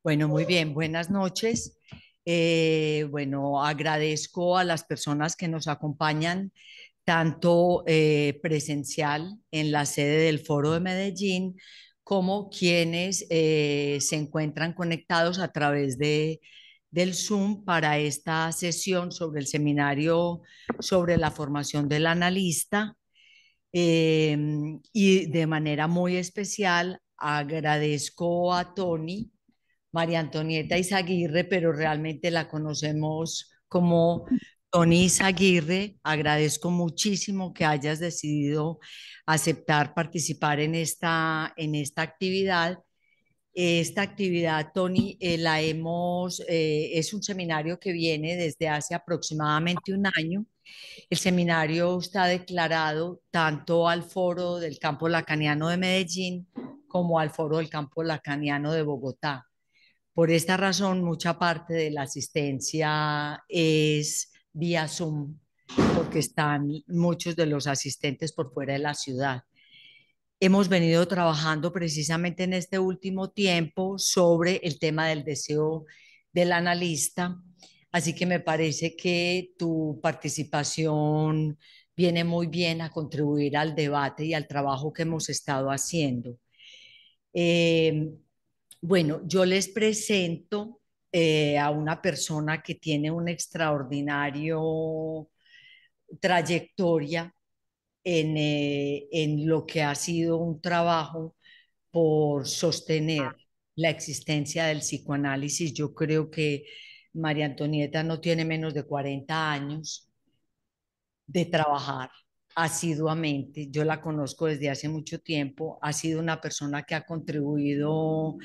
Bueno, muy bien, buenas noches. Bueno, agradezco a las personas que nos acompañan, tanto presencial en la sede del Foro de Medellín, como quienes se encuentran conectados a través del Zoom para esta sesión sobre el seminario sobre la formación del analista. Y de manera muy especial agradezco a Tony, María Antonieta Izaguirre, pero realmente la conocemos como Tony Izaguirre. Agradezco muchísimo que hayas decidido aceptar participar en esta actividad. Esta actividad, Tony, es un seminario que viene desde hace aproximadamente un año. El seminario está declarado tanto al Foro del Campo Lacaniano de Medellín como al Foro del Campo Lacaniano de Bogotá. Por esta razón, mucha parte de la asistencia es vía Zoom, porque están muchos de los asistentes por fuera de la ciudad. Hemos venido trabajando precisamente en este último tiempo sobre el tema del deseo del analista, así que me parece que tu participación viene muy bien a contribuir al debate y al trabajo que hemos estado haciendo. Eh, bueno, yo les presento a una persona que tiene una extraordinario trayectoria en lo que ha sido un trabajo por sostener la existencia del psicoanálisis. Yo creo que María Antonieta no tiene menos de 40 años de trabajar asiduamente. Yo la conozco desde hace mucho tiempo. Ha sido una persona que ha contribuido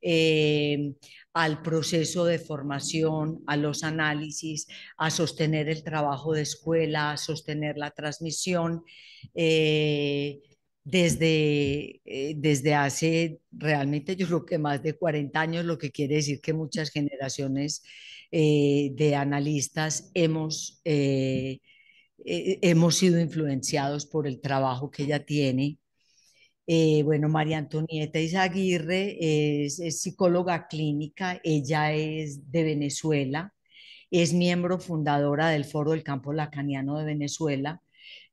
eh, al proceso de formación, a los análisis, a sostener el trabajo de escuela, a sostener la transmisión. Desde hace realmente yo creo que más de 40 años, lo que quiere decir que muchas generaciones de analistas hemos sido influenciados por el trabajo que ella tiene. Bueno, María Antonieta Izaguirre es psicóloga clínica, ella es de Venezuela, es miembro fundadora del Foro del Campo Lacaniano de Venezuela,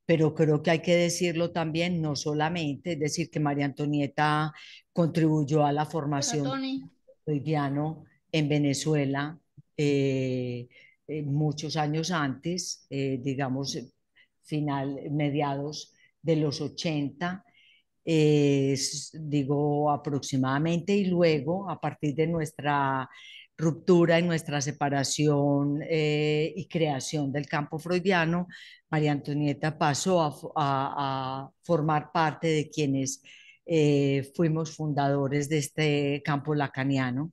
pero creo que hay que decirlo también, no solamente, es decir, que María Antonieta contribuyó a la Hola formación Tony, freudiano en Venezuela muchos años antes, digamos, mediados de los 80, digo aproximadamente, y luego a partir de nuestra ruptura y nuestra separación y creación del campo freudiano, María Antonieta pasó a formar parte de quienes fuimos fundadores de este campo lacaniano.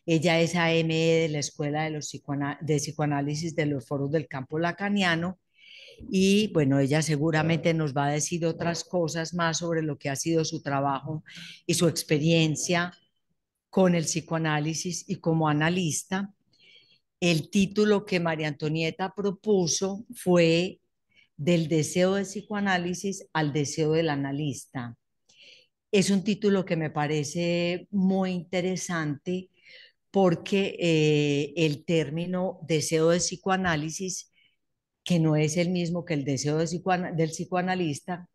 Ella es AME de la Escuela de Psicoanálisis de los Foros del Campo Lacaniano y bueno, ella seguramente nos va a decir otras cosas más sobre lo que ha sido su trabajo y su experiencia con el psicoanálisis y como analista. El título que María Antonieta propuso fue Del deseo de psicoanálisis al deseo del analista. Es un título que me parece muy interesante porque el término deseo de psicoanálisis, que no es el mismo que el deseo del psicoanalista,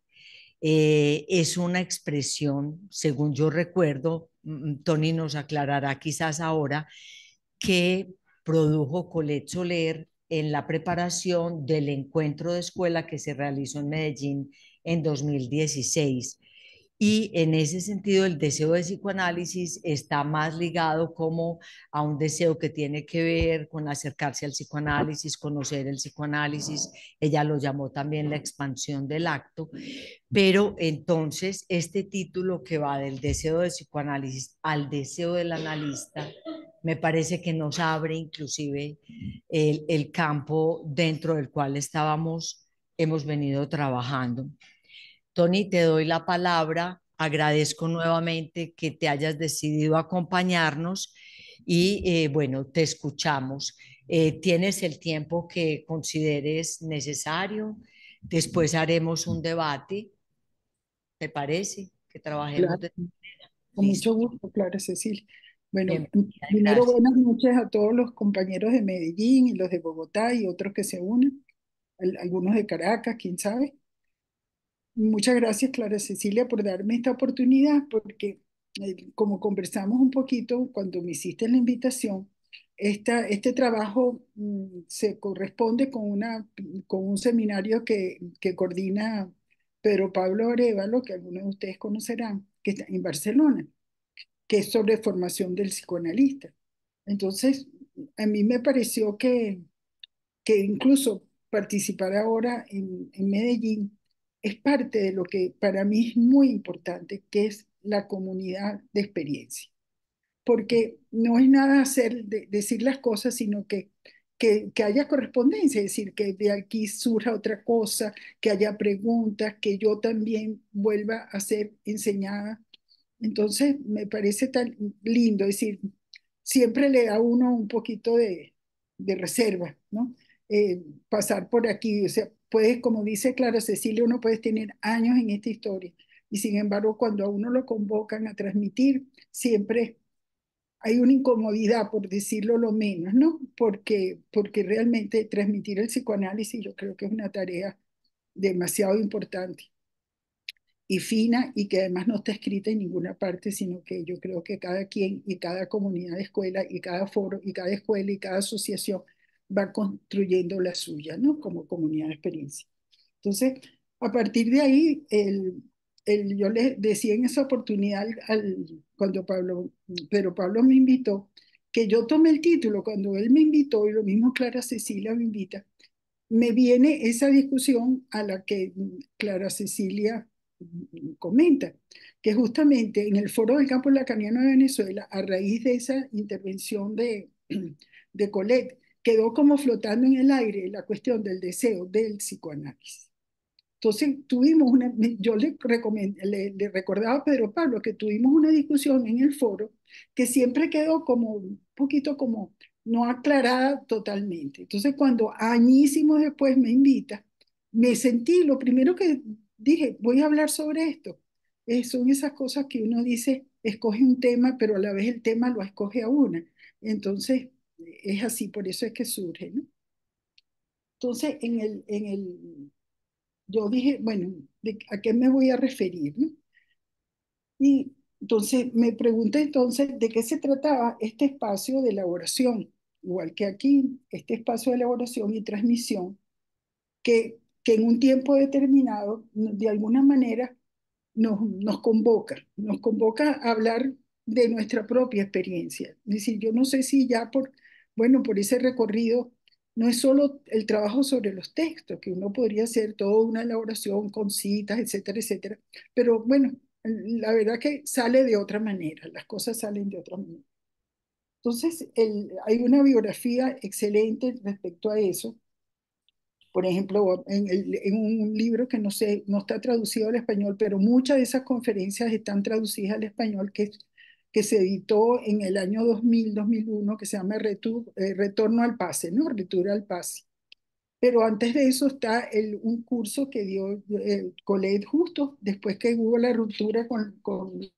es una expresión, según yo recuerdo, Tony nos aclarará quizás ahora, que produjo Colette Soler en la preparación del encuentro de escuela que se realizó en Medellín en 2016. Y en ese sentido, el deseo de psicoanálisis está más ligado como a un deseo que tiene que ver con acercarse al psicoanálisis, conocer el psicoanálisis. Ella lo llamó también la expansión del acto. Pero entonces, este título que va del deseo de psicoanálisis al deseo del analista, me parece que nos abre inclusive el campo dentro del cual hemos venido trabajando. Tony, te doy la palabra. Agradezco nuevamente que te hayas decidido acompañarnos y bueno, te escuchamos. Tienes el tiempo que consideres necesario. Después haremos un debate. ¿Te parece? Que trabajemos Claro, de... con Listo. mucho gusto, Clara Cecilia. Bueno, Bienvenida, primero gracias. buenas noches a todos los compañeros de Medellín y los de Bogotá y otros que se unen, algunos de Caracas, quién sabe. Muchas gracias, Clara Cecilia, por darme esta oportunidad, porque como conversamos un poquito cuando me hiciste la invitación, este trabajo se corresponde con un seminario que coordina Pedro Pablo Arévalo, que algunos de ustedes conocerán, que está en Barcelona, que es sobre formación del psicoanalista. Entonces, a mí me pareció que incluso participar ahora en Medellín es parte de lo que para mí es muy importante, que es la comunidad de experiencia. Porque no es nada decir las cosas, sino que haya correspondencia, es decir, que de aquí surja otra cosa, que haya preguntas, que yo también vuelva a ser enseñada. Entonces, me parece tan lindo, es decir, siempre le da a uno un poquito de reserva, ¿no? Pasar por aquí, o sea, puedes, como dice Clara Cecilia, uno puede tener años en esta historia y sin embargo, cuando a uno lo convocan a transmitir, siempre hay una incomodidad, por decirlo lo menos, ¿no? Porque realmente transmitir el psicoanálisis yo creo que es una tarea demasiado importante y fina y que además no está escrita en ninguna parte, sino que yo creo que cada quien y cada comunidad de escuela y cada foro y cada escuela y cada asociación va construyendo la suya, ¿no? Como comunidad de experiencia. Entonces, a partir de ahí, yo le decía en esa oportunidad cuando pero Pablo me invitó, que yo tomé el título cuando él me invitó y lo mismo Clara Cecilia me invita, me viene esa discusión a la que Clara Cecilia comenta, que justamente en el Foro del Campo Lacaniano de Venezuela, a raíz de esa intervención de Colette, quedó como flotando en el aire la cuestión del deseo del psicoanálisis. Entonces tuvimos yo le recordaba a Pedro Pablo que tuvimos una discusión en el foro que siempre quedó como un poquito como no aclarada totalmente. Entonces cuando añísimos después me invita, me sentí, lo primero que dije, voy a hablar sobre esto. Son esas cosas que uno dice, escoge un tema, pero a la vez el tema lo escoge a una. Entonces es así, por eso es que surge, ¿no? Entonces, yo dije, bueno, ¿a qué me voy a referir, no? Y entonces me pregunté entonces de qué se trataba este espacio de elaboración, igual que aquí, este espacio de elaboración y transmisión, que en un tiempo determinado, de alguna manera, nos convoca a hablar de nuestra propia experiencia. Es decir, yo no sé si ya bueno, por ese recorrido, no es solo el trabajo sobre los textos, que uno podría hacer toda una elaboración con citas, etcétera, etcétera, pero bueno, la verdad que sale de otra manera, las cosas salen de otra manera. Entonces, hay una biografía excelente respecto a eso, por ejemplo, en un libro que no sé, no está traducido al español, pero muchas de esas conferencias están traducidas al español, que se editó en el año 2001, que se llama Retorno al Pase, ¿no? Retura al Pase. Pero antes de eso está un curso que dio Colette justo después que hubo la ruptura con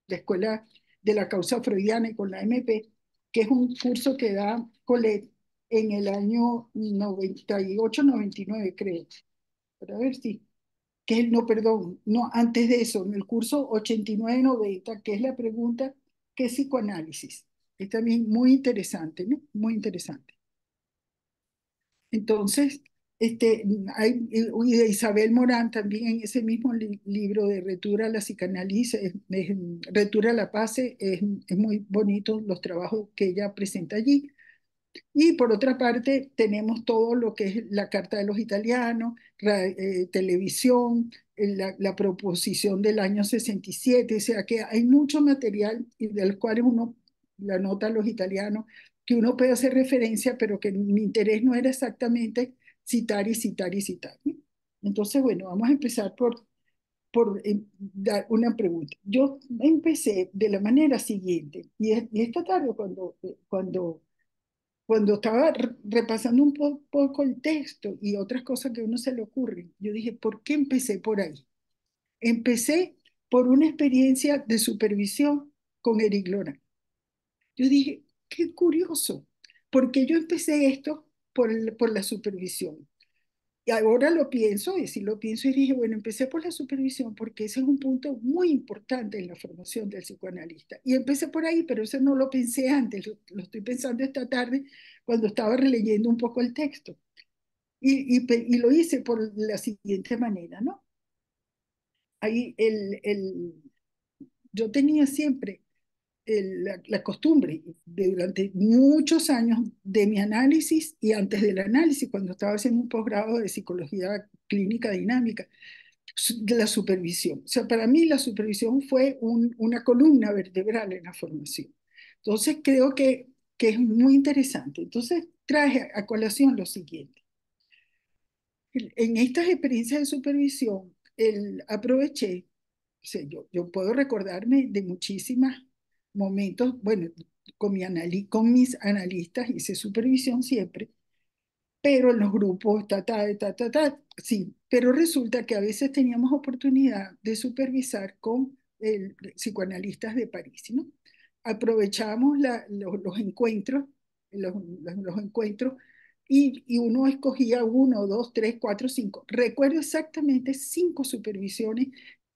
la escuela de la causa freudiana y con la MP, que es un curso que da Colette en el año 98-99, creo. Para ver si, no, perdón, no, antes de eso, en el curso 89-90, que es la pregunta, ¿qué es psicoanálisis? Es también muy interesante, ¿no? Muy interesante. Entonces, y de Isabel Morán también en ese mismo libro de Retura a la psicanálisis, Retura a la paz, es muy bonito los trabajos que ella presenta allí. Y por otra parte, tenemos todo lo que es la Carta de los Italianos, televisión, la proposición del año 67, o sea que hay mucho material y del cual uno, la nota a los italianos, que uno puede hacer referencia, pero que mi interés no era exactamente citar y citar y citar, ¿no? Entonces, bueno, vamos a empezar por dar una pregunta. Yo empecé de la manera siguiente, y esta tarde cuando estaba repasando un poco el texto y otras cosas que a uno se le ocurren, yo dije, ¿por qué empecé por ahí? Empecé por una experiencia de supervisión con Eric Lora. Yo dije, qué curioso, porque yo empecé esto por la supervisión. Y ahora lo pienso, y sí lo pienso, y dije, bueno, empecé por la supervisión porque ese es un punto muy importante en la formación del psicoanalista. Y empecé por ahí, pero eso no lo pensé antes, lo estoy pensando esta tarde cuando estaba releyendo un poco el texto. Y lo hice por la siguiente manera, ¿no? Ahí yo tenía siempre la costumbre durante muchos años de mi análisis y antes del análisis, cuando estaba haciendo un posgrado de psicología clínica dinámica, de la supervisión. O sea, para mí la supervisión fue una columna vertebral en la formación. Entonces, creo que es muy interesante. Entonces, traje a colación lo siguiente. En estas experiencias de supervisión, aproveché, o sea, yo puedo recordarme de muchísimos momentos, bueno, con mis analistas hice supervisión siempre, pero en los grupos, sí, pero resulta que a veces teníamos oportunidad de supervisar con psicoanalistas de París, ¿no? Aprovechábamos los encuentros, los encuentros, y uno escogía uno, dos, tres, cuatro, cinco. Recuerdo exactamente 5 supervisiones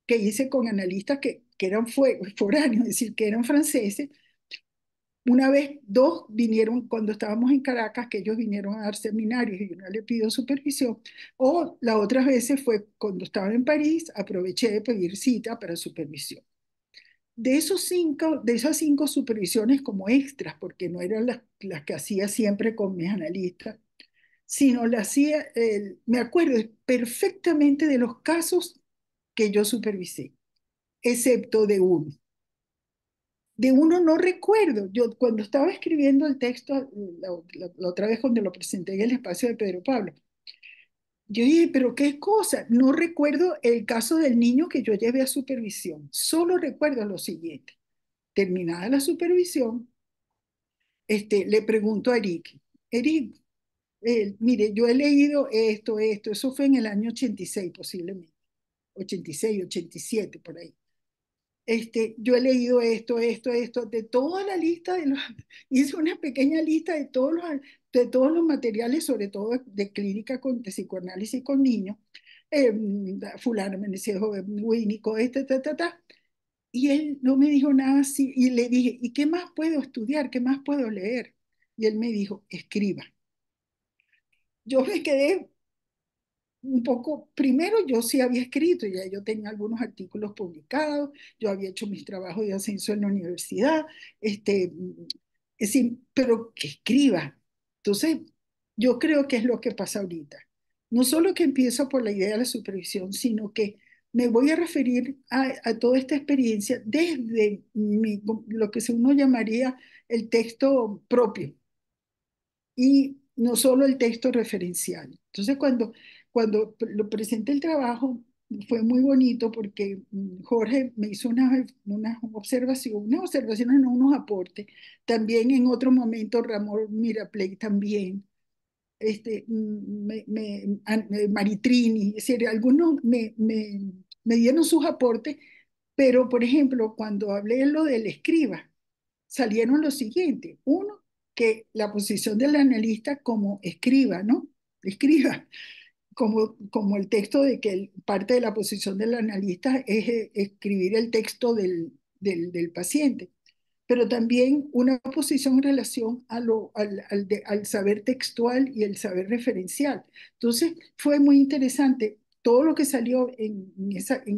que hice con analistas que eran foráneos, es decir, que eran franceses. Una vez, dos vinieron cuando estábamos en Caracas, que ellos vinieron a dar seminarios y uno le pidió supervisión, o las otras veces fue cuando estaba en París, aproveché de pedir cita para supervisión. De esas 5 supervisiones como extras, porque no eran las que hacía siempre con mis analistas, sino las hacía, me acuerdo perfectamente de los casos que yo supervisé, excepto de uno. De uno no recuerdo. Yo cuando estaba escribiendo el texto, la otra vez cuando lo presenté en el espacio de Pedro Pablo, yo dije, pero qué cosa, no recuerdo el caso del niño que yo llevé a supervisión, solo recuerdo lo siguiente. Terminada la supervisión, le pregunto a Eric, Eric, mire, yo he leído esto, eso fue en el año 86 posiblemente, 86, 87 por ahí. Yo he leído esto, de toda la lista hice una pequeña lista de todos los materiales, sobre todo de clínica de psicoanálisis con niños, eh, fulano, Menezes, Winnicott, y él no me dijo nada así, y le dije, ¿y qué más puedo estudiar? ¿Qué más puedo leer? Y él me dijo, escriba. Yo me quedé un poco, primero yo sí había escrito, ya yo tenía algunos artículos publicados, yo había hecho mis trabajos de ascenso en la universidad, es decir, pero que escriba. Entonces, yo creo que es lo que pasa ahorita. No solo que empiezo por la idea de la supervisión, sino que me voy a referir a toda esta experiencia desde lo que uno llamaría el texto propio y no solo el texto referencial. Entonces, cuando lo presenté el trabajo, fue muy bonito porque Jorge me hizo unas observaciones, no unos aportes. También en otro momento Ramón Mirapley también, Maritrini, es decir, algunos me dieron sus aportes, pero por ejemplo, cuando hablé lo del escriba, salieron lo siguiente. Uno, que la posición del analista como escriba, ¿no? Escriba, como el texto de que parte de la posición del analista es escribir el texto del paciente, pero también una posición en relación al saber textual y el saber referencial. Entonces, fue muy interesante todo lo que salió en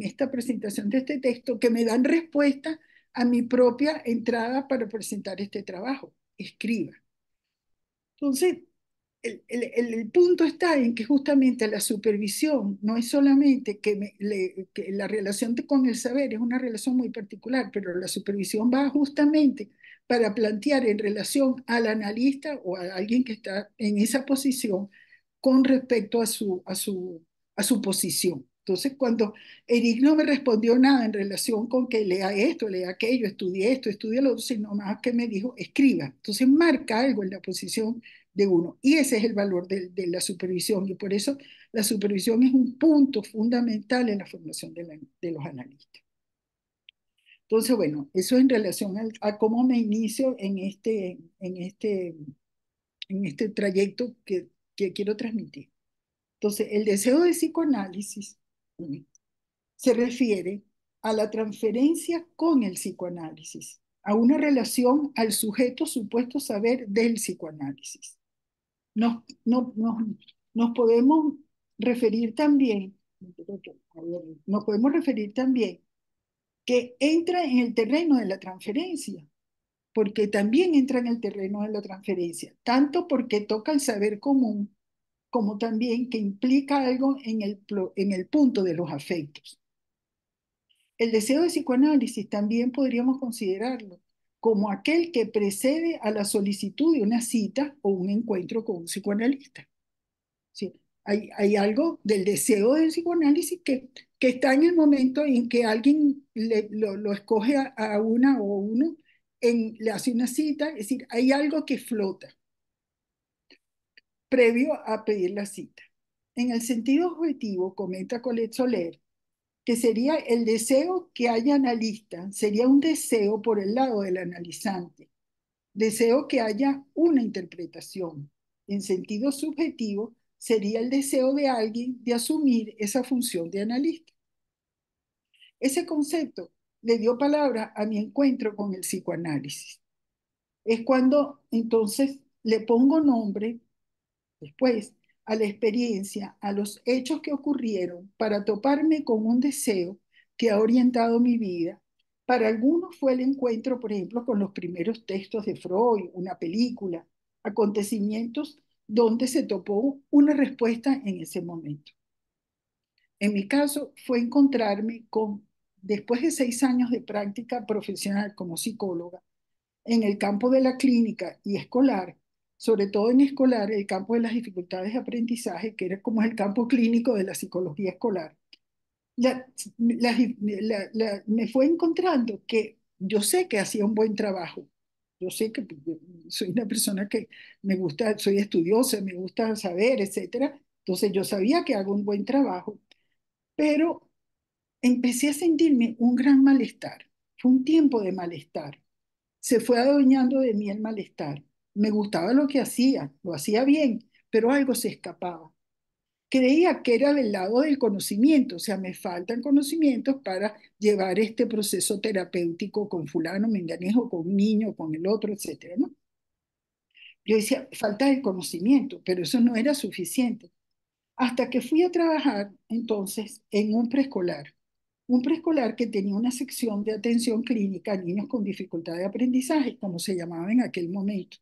esta presentación de este texto, que me dan respuesta a mi propia entrada para presentar este trabajo. Escriba. Entonces, el punto está en que justamente la supervisión no es solamente que la relación con el saber es una relación muy particular, pero la supervisión va justamente para plantear en relación al analista o a alguien que está en esa posición con respecto a su posición. Entonces, cuando Eric no me respondió nada en relación con que lea esto, lea aquello, estudie esto, estudie lo otro, sino más que me dijo, escriba. Entonces, marca algo en la posición de uno. Y ese es el valor de la supervisión. Y por eso la supervisión es un punto fundamental en la formación de los analistas. Entonces, bueno, eso en relación a cómo me inicio en este trayecto que quiero transmitir. Entonces, el deseo de psicoanálisis se refiere a la transferencia con el psicoanálisis, a una relación al sujeto supuesto saber del psicoanálisis. Nos, no- nos podemos referir también, nos podemos referir también que entra en el terreno de la transferencia, porque también entra en el terreno de la transferencia, tanto porque toca el saber común, como también que implica algo en el punto de los afectos. El deseo de psicoanálisis también podríamos considerarlo como aquel que precede a la solicitud de una cita o un encuentro con un psicoanalista. ¿Sí? Hay algo del deseo del psicoanálisis que está en el momento en que alguien lo escoge a una o uno, le hace una cita, es decir, hay algo que flota previo a pedir la cita. En el sentido objetivo, comenta Colette Soler, que sería el deseo que haya analista, sería un deseo por el lado del analizante, deseo que haya una interpretación. En sentido subjetivo, sería el deseo de alguien de asumir esa función de analista. Ese concepto le dio palabra a mi encuentro con el psicoanálisis. Es cuando entonces le pongo nombre después a la experiencia, a los hechos que ocurrieron para toparme con un deseo que ha orientado mi vida. Para algunos fue el encuentro, por ejemplo, con los primeros textos de Freud, una película, acontecimientos donde se topó una respuesta en ese momento. En mi caso fue encontrarme con, después de 6 años de práctica profesional como psicóloga, en el campo de la clínica y escolar, sobre todo en escolar, el campo de las dificultades de aprendizaje, que era como el campo clínico de la psicología escolar, me fue encontrando que yo sé que hacía un buen trabajo. Yo sé que soy una persona que me gusta, soy estudiosa, me gusta saber, etcétera. Entonces yo sabía que hago un buen trabajo, pero empecé a sentirme un gran malestar. Fue un tiempo de malestar. Se fue adueñando de mí el malestar. Me gustaba lo que hacía, lo hacía bien, pero algo se escapaba. Creía que era del lado del conocimiento, o sea, me faltan conocimientos para llevar este proceso terapéutico con fulano, menganejo, con un niño, con el otro, etcétera, ¿no? Yo decía, falta el conocimiento, pero eso no era suficiente. Hasta que fui a trabajar entonces en un preescolar que tenía una sección de atención clínica a niños con dificultad de aprendizaje, como se llamaba en aquel momento.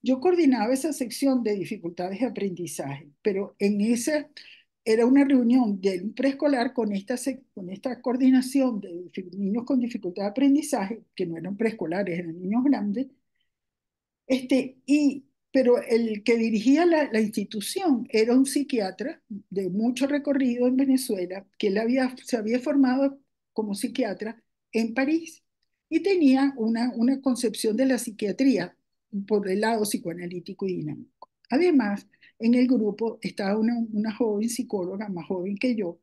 Yo coordinaba esa sección de dificultades de aprendizaje, pero en esa era una reunión de un preescolar con esta coordinación de niños con dificultad de aprendizaje, que no eran preescolares, eran niños grandes, pero el que dirigía la institución era un psiquiatra de mucho recorrido en Venezuela, que se había formado como psiquiatra en París y tenía una concepción de la psiquiatría por el lado psicoanalítico y dinámico. Además, en el grupo estaba una joven psicóloga, más joven que yo,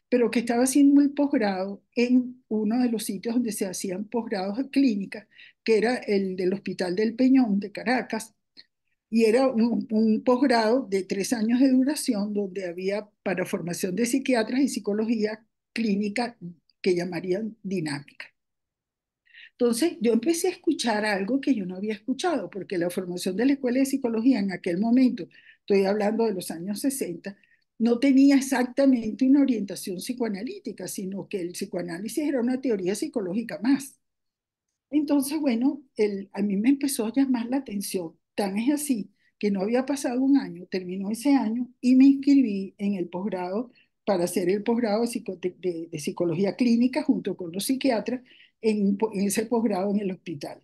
pero que estaba haciendo el posgrado en uno de los sitios donde se hacían posgrados de clínica, que era el del Hospital del Peñón de Caracas, y era un posgrado de 3 años de duración donde había para formación de psiquiatras y psicología clínica que llamarían dinámica. Entonces yo empecé a escuchar algo que yo no había escuchado, porque la formación de la Escuela de Psicología en aquel momento, estoy hablando de los años 60, no tenía exactamente una orientación psicoanalítica, sino que el psicoanálisis era una teoría psicológica más. Entonces, bueno, a mí me empezó a llamar la atención. Tan es así que no había pasado un año, terminó ese año y me inscribí en el posgrado para hacer el posgrado de psicología clínica junto con los psiquiatras en ese posgrado en el hospital.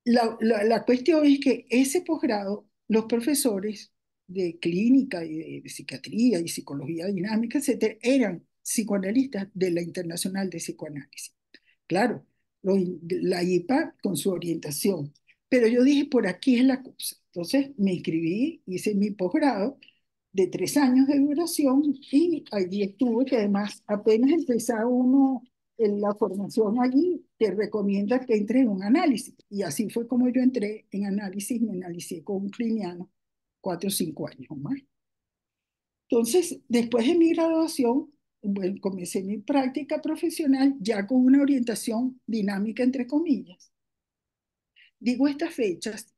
La cuestión es que ese posgrado, los profesores de clínica y de psiquiatría y psicología dinámica, etcétera, eran psicoanalistas de la Internacional de Psicoanálisis. Claro, la IPA con su orientación. Pero yo dije, por aquí es la cosa. Entonces me inscribí, hice mi posgrado de 3 años de duración y allí estuve, que además apenas empezaba uno en la formación allí te recomienda que entres en un análisis. Y así fue como yo entré en análisis, me analicé con un cliniano 4 o 5 años o más. Entonces, después de mi graduación, bueno, comencé mi práctica profesional ya con una orientación dinámica, entre comillas. Digo estas fechas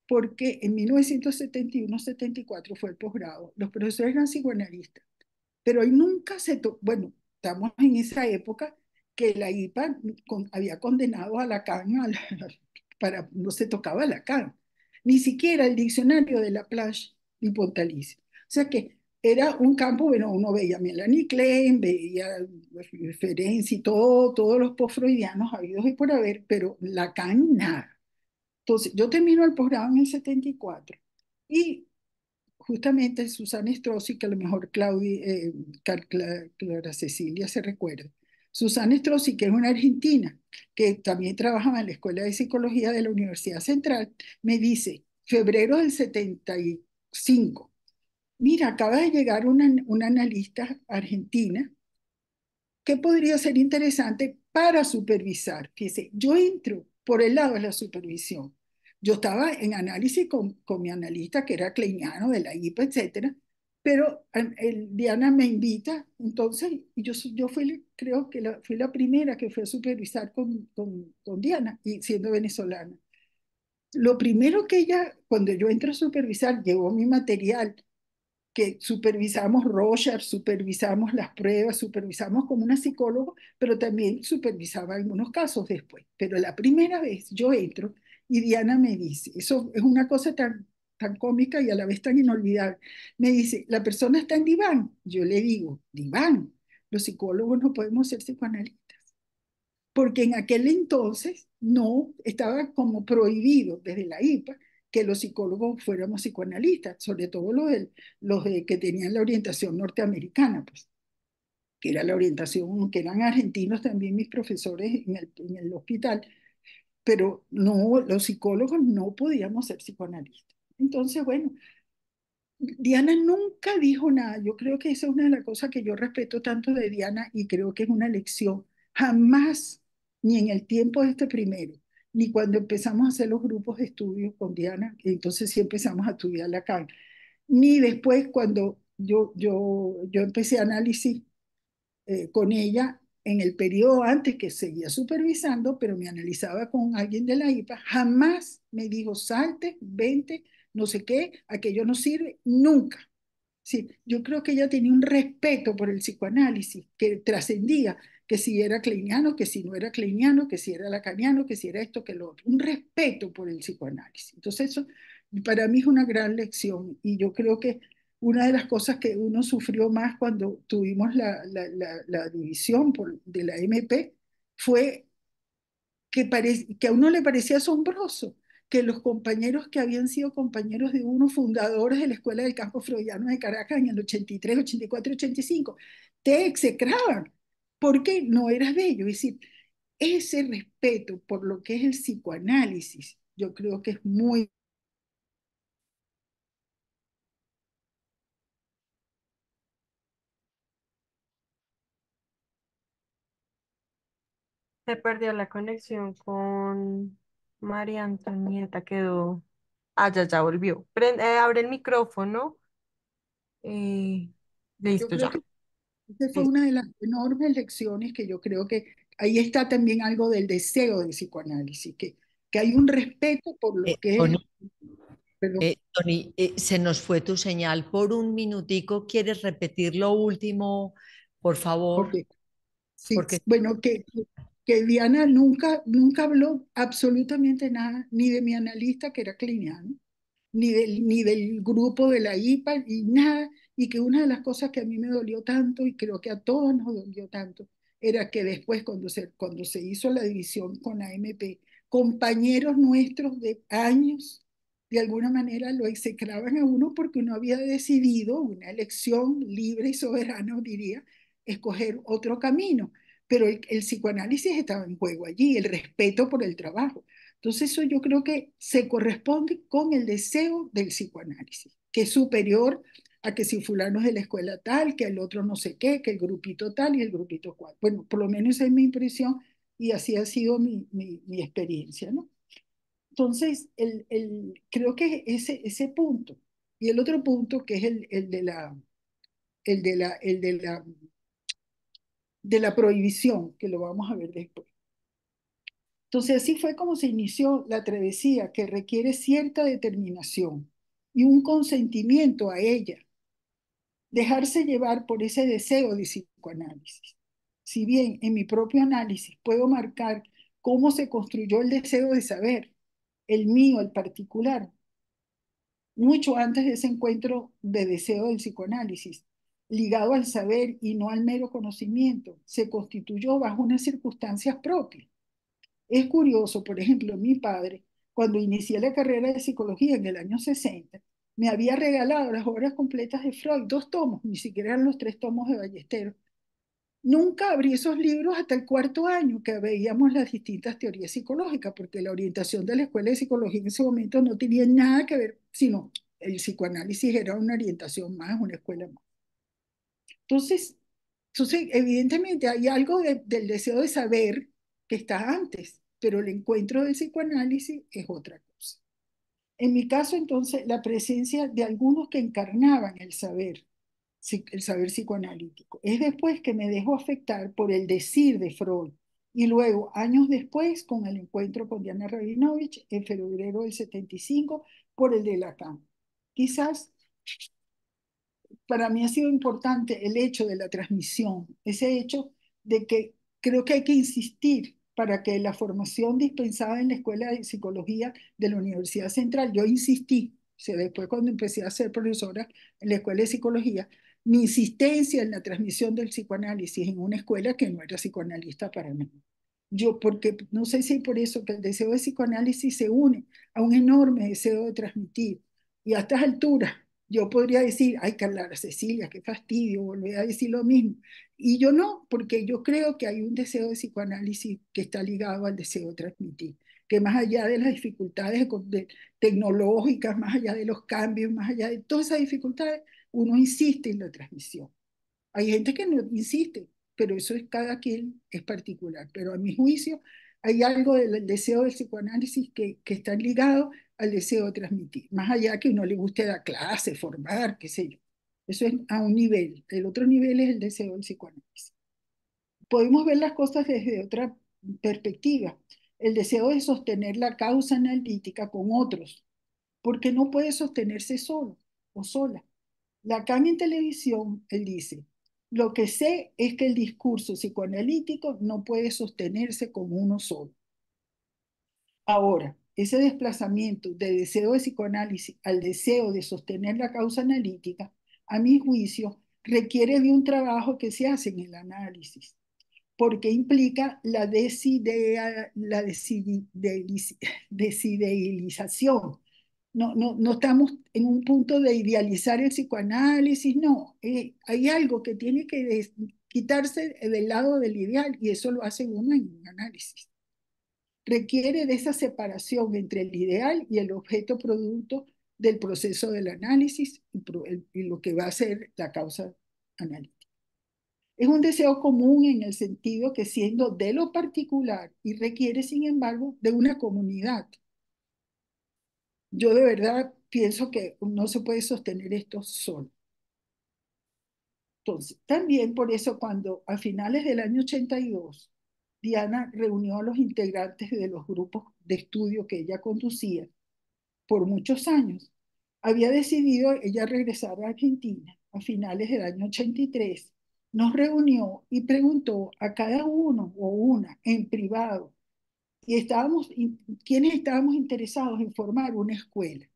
porque en 1971-74 fue el posgrado. Los profesores eran psicoanalistas, pero ahí nunca bueno, estamos en esa época que la IPA había condenado a Lacan no se tocaba Lacan, ni siquiera el diccionario de Laplace ni Pontalice. O sea que era un campo, bueno, uno veía Melanie Klein, veía Ferenczi, todos los post-freudianos habidos y por haber, pero Lacan nada. Entonces, yo termino el posgrado en el 74 y justamente Susana Strozzi, que a lo mejor Clara Cecilia se recuerda. Susana Strozzi, que es una argentina, que también trabajaba en la Escuela de Psicología de la Universidad Central, me dice, febrero del 75, mira, acaba de llegar una analista argentina que podría ser interesante para supervisar. Fíjese, yo entro por el lado de la supervisión. Yo estaba en análisis con mi analista, que era kleiniano de la IPA, etcétera, pero Diana me invita, entonces, y yo fui, creo que fui la primera que fue a supervisar con Diana, y siendo venezolana. Lo primero que ella, cuando yo entro a supervisar, llevó mi material, que supervisamos Rorschach, supervisamos las pruebas, supervisamos como una psicóloga, pero también supervisaba algunos casos después. Pero la primera vez yo entro y Diana me dice, eso es una cosa tan cómica y a la vez tan inolvidable, me dice, la persona está en diván. Yo le digo, diván, los psicólogos no podemos ser psicoanalistas, porque en aquel entonces no estaba como prohibido desde la IPA que los psicólogos fuéramos psicoanalistas, sobre todo que tenían la orientación norteamericana, pues, que era la orientación, que eran argentinos también mis profesores en el hospital, pero no, los psicólogos no podíamos ser psicoanalistas. Entonces, bueno, Diana nunca dijo nada. Yo creo que esa es una de las cosas que yo respeto tanto de Diana y creo que es una lección. Jamás, ni en el tiempo de este primero, ni cuando empezamos a hacer los grupos de estudio con Diana, que entonces sí empezamos a estudiar Lacan, ni después cuando yo empecé análisis con ella en el periodo antes que seguía supervisando, pero me analizaba con alguien de la IPA, jamás me dijo, salte, vente, no sé qué, aquello no sirve, nunca. Sí, yo creo que ella tenía un respeto por el psicoanálisis que trascendía que si era kleiniano, que si no era kleiniano, que si era lacaniano, que si era esto, que lo otro. Un respeto por el psicoanálisis. Entonces eso para mí es una gran lección y yo creo que una de las cosas que uno sufrió más cuando tuvimos la división de la MP fue que a uno le parecía asombroso que los compañeros que habían sido compañeros de uno, fundadores de la Escuela del Campo Freudiano de Caracas en el 83, 84, 85, te execraban porque no eras de ellos. Es decir, ese respeto por lo que es el psicoanálisis, yo creo que es muy... Se perdió la conexión con María Antonieta, quedó. Ah, ya volvió. Abre el micrófono. Eh, Yo listo, creo ya. que esa fue Listo. una de las enormes lecciones que yo creo que ahí está también algo del deseo del psicoanálisis, que hay un respeto por lo que es... Tony, Perdón, Tony, se nos fue tu señal por un minutico. ¿Quieres repetir lo último, por ok. favor? Sí, Porque bueno, que Diana nunca habló absolutamente nada, ni de mi analista, que era cliniano, ni del grupo de la IPA, y nada, y que una de las cosas que a mí me dolió tanto, y creo que a todos nos dolió tanto, era que después, cuando se hizo la división con la MP, compañeros nuestros de años, de alguna manera lo execraban a uno porque uno había decidido, una elección libre y soberana, diría, escoger otro camino. Pero el psicoanálisis estaba en juego allí, el respeto por el trabajo. Entonces eso yo creo que se corresponde con el deseo del psicoanálisis, que es superior a que si fulano es de la escuela tal, que el otro no sé qué, que el grupito tal y el grupito cual. Bueno, por lo menos esa es mi impresión y así ha sido mi experiencia, ¿no? Entonces, creo que ese punto. Y el otro punto, que es el de la prohibición, que lo vamos a ver después. Entonces, así fue como se inició la travesía, que requiere cierta determinación y un consentimiento a ella, dejarse llevar por ese deseo de psicoanálisis. Si bien en mi propio análisis puedo marcar cómo se construyó el deseo de saber, el mío, el particular, mucho antes de ese encuentro de deseo del psicoanálisis, ligado al saber y no al mero conocimiento, se constituyó bajo unas circunstancias propias. Es curioso, por ejemplo, mi padre, cuando inicié la carrera de psicología en el año 60, me había regalado las obras completas de Freud, 2 tomos, ni siquiera eran los 3 tomos de Ballesteros. Nunca abrí esos libros hasta el 4 año que veíamos las distintas teorías psicológicas, porque la orientación de la escuela de psicología en ese momento no tenía nada que ver, sino el psicoanálisis era una orientación más, una escuela más. Entonces, evidentemente hay algo del deseo de saber que está antes, pero el encuentro del psicoanálisis es otra cosa. En mi caso, entonces, la presencia de algunos que encarnaban el saber psicoanalítico, es después que me dejo afectar por el decir de Freud y luego, años después, con el encuentro con Diana Rabinovich en febrero del 75, por el de Lacan. Quizás para mí ha sido importante el hecho de la transmisión, ese hecho de que creo que hay que insistir para que la formación dispensada en la Escuela de Psicología de la Universidad Central, yo insistí, o sea, después cuando empecé a ser profesora en la Escuela de Psicología, mi insistencia en la transmisión del psicoanálisis en una escuela que no era psicoanalista para mí. Yo, porque no sé si por eso que el deseo de psicoanálisis se une a un enorme deseo de transmitir. Y a estas alturas, yo podría decir, ay, Carla Cecilia, qué fastidio, volver a decir lo mismo. Y yo no, porque yo creo que hay un deseo de psicoanálisis que está ligado al deseo de transmitir, que más allá de las dificultades tecnológicas, más allá de los cambios, más allá de todas esas dificultades, uno insiste en la transmisión. Hay gente que no insiste, pero eso es cada quien es particular. Pero a mi juicio hay algo del deseo del psicoanálisis que está ligado al deseo de transmitir, más allá que uno le guste dar clase, formar, qué sé yo. Eso es a un nivel. El otro nivel es el deseo del psicoanálisis. Podemos ver las cosas desde otra perspectiva. El deseo de sostener la causa analítica con otros, porque no puede sostenerse solo o sola. Lacan en televisión, él dice, lo que sé es que el discurso psicoanalítico no puede sostenerse con uno solo. Ahora, ese desplazamiento del deseo de psicoanálisis al deseo de sostener la causa analítica, a mi juicio, requiere de un trabajo que se hace en el análisis, porque implica la desidealización. No estamos en un punto de idealizar el psicoanálisis, no. Hay algo que tiene que quitarse del lado del ideal y eso lo hace uno en un análisis. Requiere de esa separación entre el ideal y el objeto producto del proceso del análisis y lo que va a ser la causa analítica. Es un deseo común en el sentido que siendo de lo particular y requiere, sin embargo, de una comunidad. Yo de verdad pienso que no se puede sostener esto solo. Entonces, también por eso cuando a finales del año 82, Diana reunió a los integrantes de los grupos de estudio que ella conducía por muchos años, había decidido ella regresar a Argentina a finales del año 83, nos reunió y preguntó a cada uno o una en privado quiénes estábamos interesados en formar una escuela.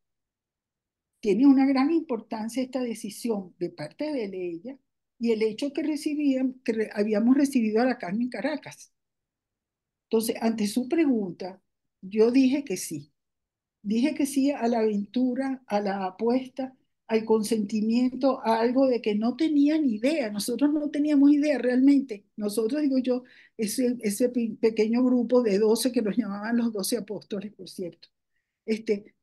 Tiene una gran importancia esta decisión de parte de ella y el hecho que habíamos recibido a Lacan en Caracas. Entonces, ante su pregunta, yo dije que sí. Dije que sí a la aventura, a la apuesta, al consentimiento, a algo de que no tenía ni idea. Nosotros no teníamos idea realmente. Nosotros, digo yo, ese pequeño grupo de 12 que nos llamaban los 12 apóstoles, por cierto.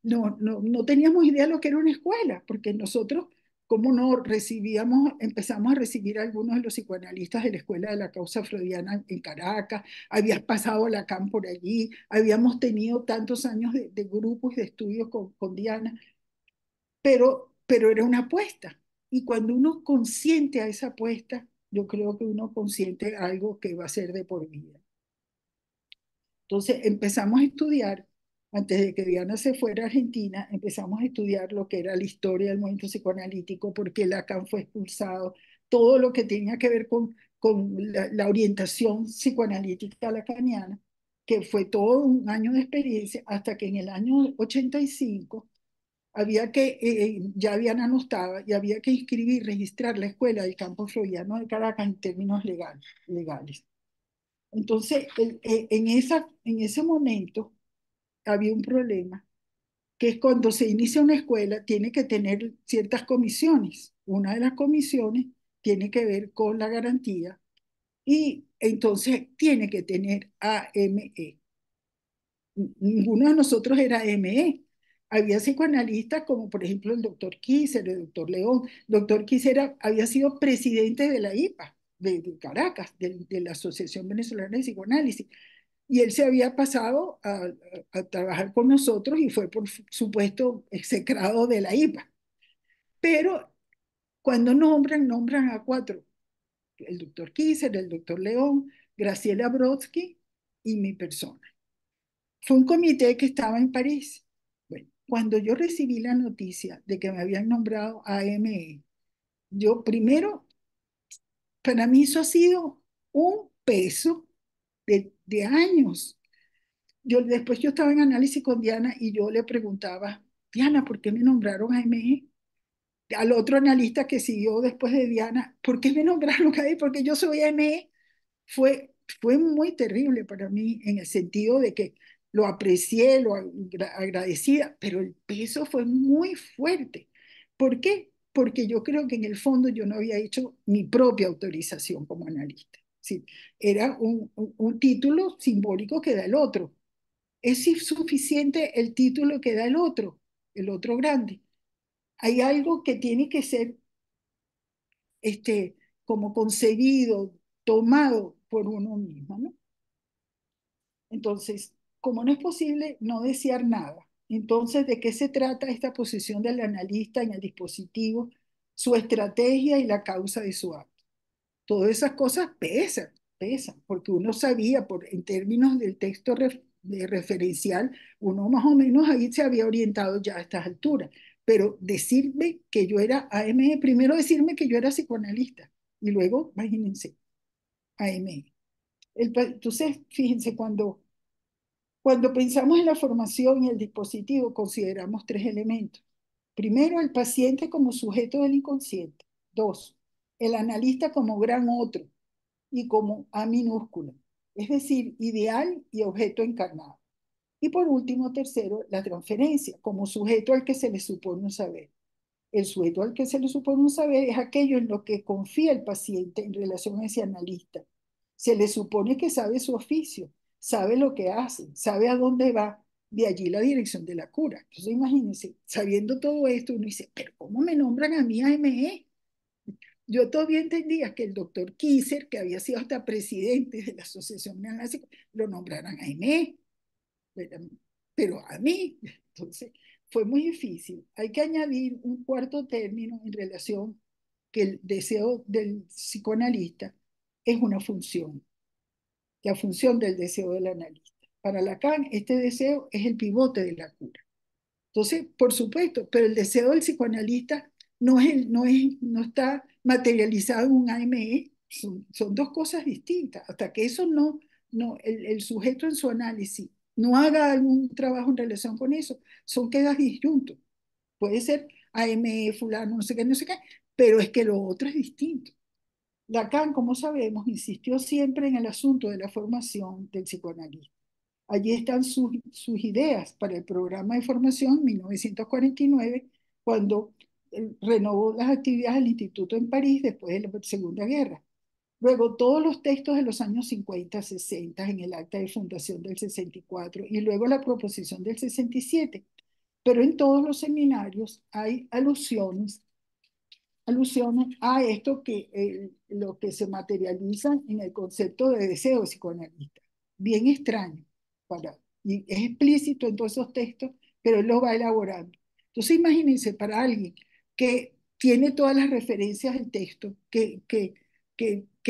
No teníamos idea de lo que era una escuela, porque nosotros cómo no empezamos a recibir a algunos de los psicoanalistas de la Escuela de la Causa Freudiana en Caracas, habías pasado Lacan por allí, habíamos tenido tantos años de grupos de estudios con Diana, pero era una apuesta. Y cuando uno consiente a esa apuesta, yo creo que uno consiente algo que va a ser de por vida. Entonces empezamos a estudiar, antes de que Diana se fuera a Argentina, empezamos a estudiar lo que era la historia del movimiento psicoanalítico, por qué Lacan fue expulsado, todo lo que tenía que ver con la orientación psicoanalítica lacaniana, que fue todo un año de experiencia, hasta que en el año 85 ya Diana no estaba, y había que inscribir, registrar la escuela del campo freudiano de Caracas en términos legales. Entonces, en ese momento había un problema, que es cuando se inicia una escuela, tiene que tener ciertas comisiones. Una de las comisiones tiene que ver con la garantía y entonces tiene que tener AME. Ninguno de nosotros era AME. Había psicoanalistas como por ejemplo el doctor Kisser, el doctor León. Doctor Kisser había sido presidente de la IPA, de Caracas, de la Asociación Venezolana de Psicoanálisis. Y él se había pasado a trabajar con nosotros y fue, por supuesto, execrado de la IPA. Pero cuando nombran a cuatro: el doctor Kisser, el doctor León, Graciela Brodsky y mi persona. Fue un comité que estaba en París. Bueno, cuando yo recibí la noticia de que me habían nombrado AME, yo primero, para mí eso ha sido un peso de años. Después yo estaba en análisis con Diana y yo le preguntaba: Diana, ¿por qué me nombraron AME? Al otro analista que siguió después de Diana: ¿por qué me nombraron ahí? Porque yo soy AME. Fue muy terrible para mí, en el sentido de que lo aprecié, agradecida, pero el peso fue muy fuerte. ¿Por qué? Porque yo creo que en el fondo yo no había hecho mi propia autorización como analista. Sí, era un título simbólico que da el otro. ¿Es suficiente el título que da el otro grande? Hay algo que tiene que ser como concebido, tomado por uno mismo, ¿no? Entonces, como no es posible no desear nada, entonces, ¿de qué se trata esta posición del analista en el dispositivo, su estrategia y la causa de su acto? Todas esas cosas pesan, porque uno sabía, en términos del texto referencial, uno más o menos ahí se había orientado ya a estas alturas. Pero decirme que yo era AME, primero decirme que yo era psicoanalista, y luego, imagínense, AME. Entonces, fíjense, cuando pensamos en la formación y el dispositivo, consideramos tres elementos. Primero, el paciente como sujeto del inconsciente. Dos, el analista como gran otro y como A minúscula, es decir, ideal y objeto encarnado. Y por último, tercero, la transferencia como sujeto al que se le supone un saber. El sujeto al que se le supone un saber es aquello en lo que confía el paciente en relación a ese analista. Se le supone que sabe su oficio, sabe lo que hace, sabe a dónde va, de allí la dirección de la cura. Entonces imagínense, sabiendo todo esto, uno dice: ¿pero cómo me nombran a mí AME? Yo todavía entendía que el doctor Kisser, que había sido hasta presidente de la Asociación Neonazista, lo nombraran AME, pero a mí. Entonces, fue muy difícil. Hay que añadir un cuarto término en relación, que el deseo del psicoanalista es una función, la función del deseo del analista. Para Lacan, este deseo es el pivote de la cura. Entonces, por supuesto, pero el deseo del psicoanalista no está materializado en un AME, son dos cosas distintas. Hasta que eso el sujeto en su análisis no haga algún trabajo en relación con eso, queda disjunto. Puede ser AME, fulano, no sé qué, no sé qué, pero es que lo otro es distinto. Lacan, como sabemos, insistió siempre en el asunto de la formación del psicoanalista. Allí están sus ideas para el programa de formación en 1949, cuando renovó las actividades del instituto en París después de la Segunda Guerra. Luego, todos los textos de los años 50, 60, en el acta de fundación del 64, y luego la proposición del 67. Pero en todos los seminarios hay alusiones alusiones a esto que lo que se materializa en el concepto de deseo psicoanalista. Bien extraño, y es explícito en todos esos textos, pero él lo va elaborando. Entonces imagínense para alguien que tiene todas las referencias del texto, que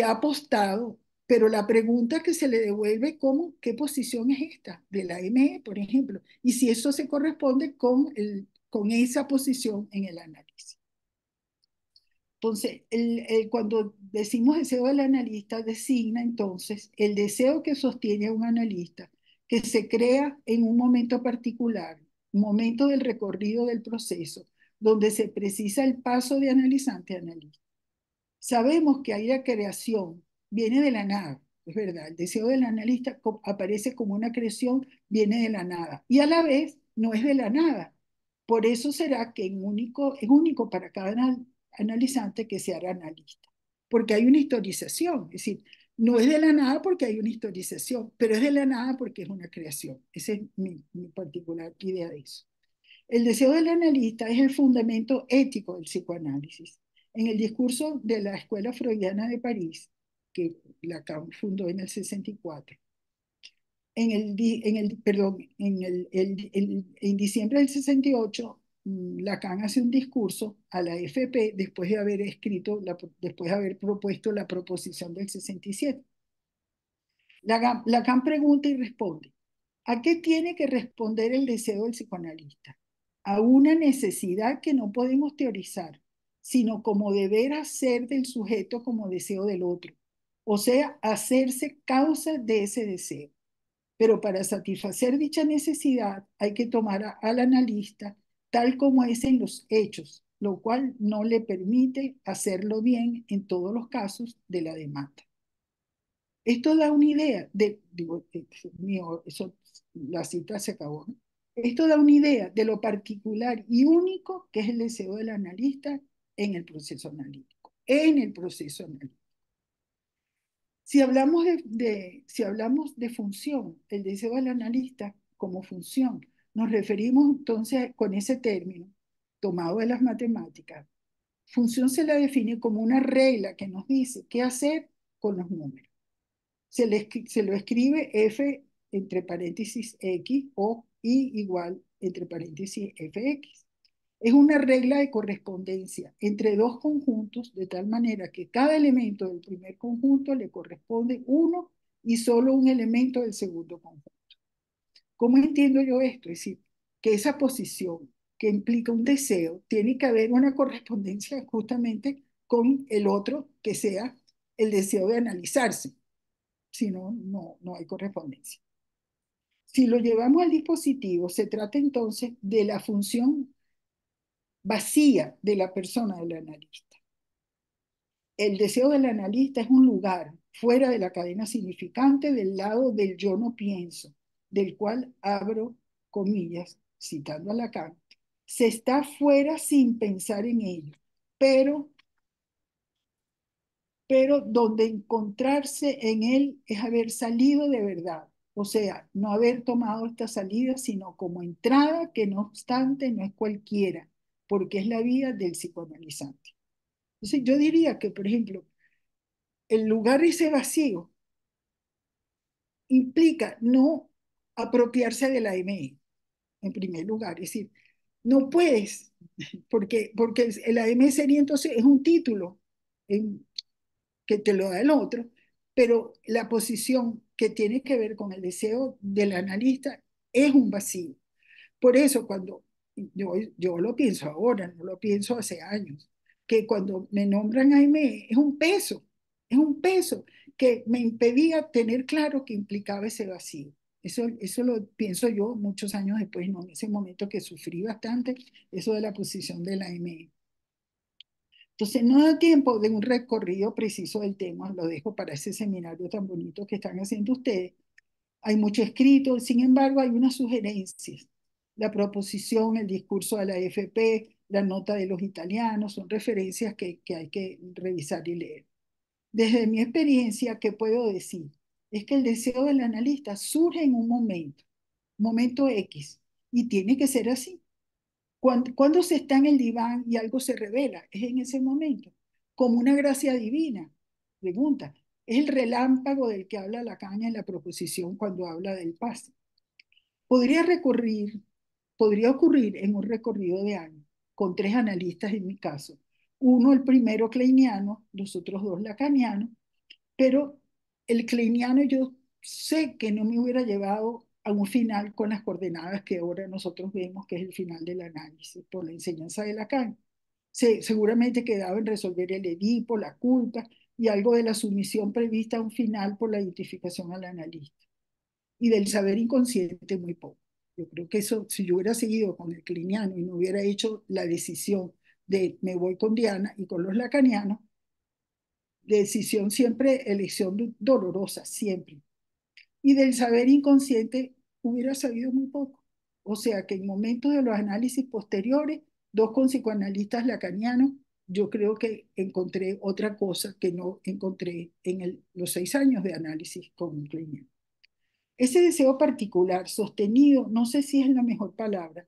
ha apostado, pero la pregunta que se le devuelve como, ¿qué posición es esta? De la ME, por ejemplo, y si eso se corresponde con esa posición en el análisis. Entonces, cuando decimos deseo del analista, designa entonces el deseo que sostiene a un analista, que se crea en un momento particular, un momento del recorrido del proceso, donde se precisa el paso de analizante a analista. Sabemos que ahí la creación viene de la nada, es verdad, el deseo del analista aparece como una creación, viene de la nada, y a la vez no es de la nada. Por eso será que es único para cada analizante que se hará analista, porque hay una historización, es decir, no es de la nada porque hay una historización, pero es de la nada porque es una creación. Esa es mi particular idea de eso. El deseo del analista es el fundamento ético del psicoanálisis. En el discurso de la Escuela Freudiana de París, que Lacan fundó en el 64, en diciembre del 68, Lacan hace un discurso a la FP después de haber después de haber propuesto la proposición del 67. Lacan pregunta y responde: ¿a qué tiene que responder el deseo del psicoanalista? A una necesidad que no podemos teorizar, sino como deber hacer del sujeto como deseo del otro, o sea, hacerse causa de ese deseo. Pero para satisfacer dicha necesidad hay que tomar al analista tal como es en los hechos, lo cual no le permite hacerlo bien en todos los casos de la demanda. Esto da una idea mío, la cita se acabó, ¿no? Esto da una idea de lo particular y único que es el deseo del analista en el proceso analítico. En el proceso analítico. Si hablamos de función, el deseo del analista como función, nos referimos entonces con ese término tomado de las matemáticas. Función se la define como una regla que nos dice qué hacer con los números. Se lo escribe f entre paréntesis x o y igual entre paréntesis fx. Es una regla de correspondencia entre dos conjuntos, de tal manera que cada elemento del primer conjunto le corresponde uno y solo un elemento del segundo conjunto. ¿Cómo entiendo yo esto? Es decir, que esa posición que implica un deseo, tiene que haber una correspondencia justamente con el otro que sea el deseo de analizarse. Si no, no hay correspondencia. Si lo llevamos al dispositivo, se trata entonces de la función vacía de la persona del analista. El deseo del analista es un lugar fuera de la cadena significante del lado del yo no pienso, del cual abro comillas, citando a Lacan, se está fuera sin pensar en ello, pero donde encontrarse en él es haber salido de verdad, o sea, no haber tomado esta salida, sino como entrada que no obstante no es cualquiera, porque es la vía del psicoanalizante. Entonces yo diría que, por ejemplo, el lugar ese vacío implica no apropiarse de la AME, en primer lugar, es decir, no puedes, porque el AME sería entonces, es un título, que te lo da el otro, pero la posición que tiene que ver con el deseo del analista es un vacío. Por eso cuando yo lo pienso ahora, no lo pienso hace años, que cuando me nombran AME es un peso que me impedía tener claro que implicaba ese vacío. Eso lo pienso yo muchos años después, no en ese momento que sufrí bastante, eso de la posición de la AME. Entonces, no da tiempo de un recorrido preciso del tema, lo dejo para ese seminario tan bonito que están haciendo ustedes. Hay mucho escrito, sin embargo, hay unas sugerencias. La proposición, el discurso de la AFP, la nota de los italianos, son referencias que hay que revisar y leer. Desde mi experiencia, ¿qué puedo decir? Es que el deseo del analista surge en un momento X, y tiene que ser así. Cuando se está en el diván y algo se revela, es en ese momento, como una gracia divina. Pregunta, es el relámpago del que habla Lacan en la proposición cuando habla del pase. Podría podría ocurrir en un recorrido de años, con tres analistas en mi caso. Uno, el primero kleiniano, los otros dos lacanianos, pero el kleiniano yo sé que no me hubiera llevado a un final con las coordenadas que ahora nosotros vemos que es el final del análisis por la enseñanza de Lacan. Seguramente quedaba en resolver el Edipo, la culpa y algo de la sumisión prevista a un final por la identificación al analista. Y del saber inconsciente muy poco. Yo creo que eso, si yo hubiera seguido con el cliniano y no hubiera hecho la decisión de me voy con Diana y con los lacanianos, decisión siempre, elección dolorosa, siempre. Y del saber inconsciente hubiera sabido muy poco. O sea que en momentos de los análisis posteriores, dos con psicoanalistas lacanianos, yo creo que encontré otra cosa que no encontré en los 6 años de análisis con un clínico. Ese deseo particular, sostenido, no sé si es la mejor palabra,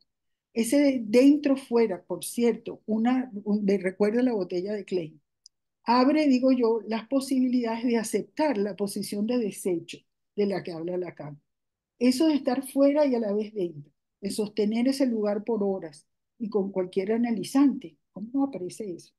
ese de dentro fuera, por cierto, de recuerdo la botella de Klein, abre, digo yo, las posibilidades de aceptar la posición de desecho de la que habla Lacan. Eso de estar fuera y a la vez dentro, de sostener ese lugar por horas y con cualquier analizante. ¿Cómo aparece eso?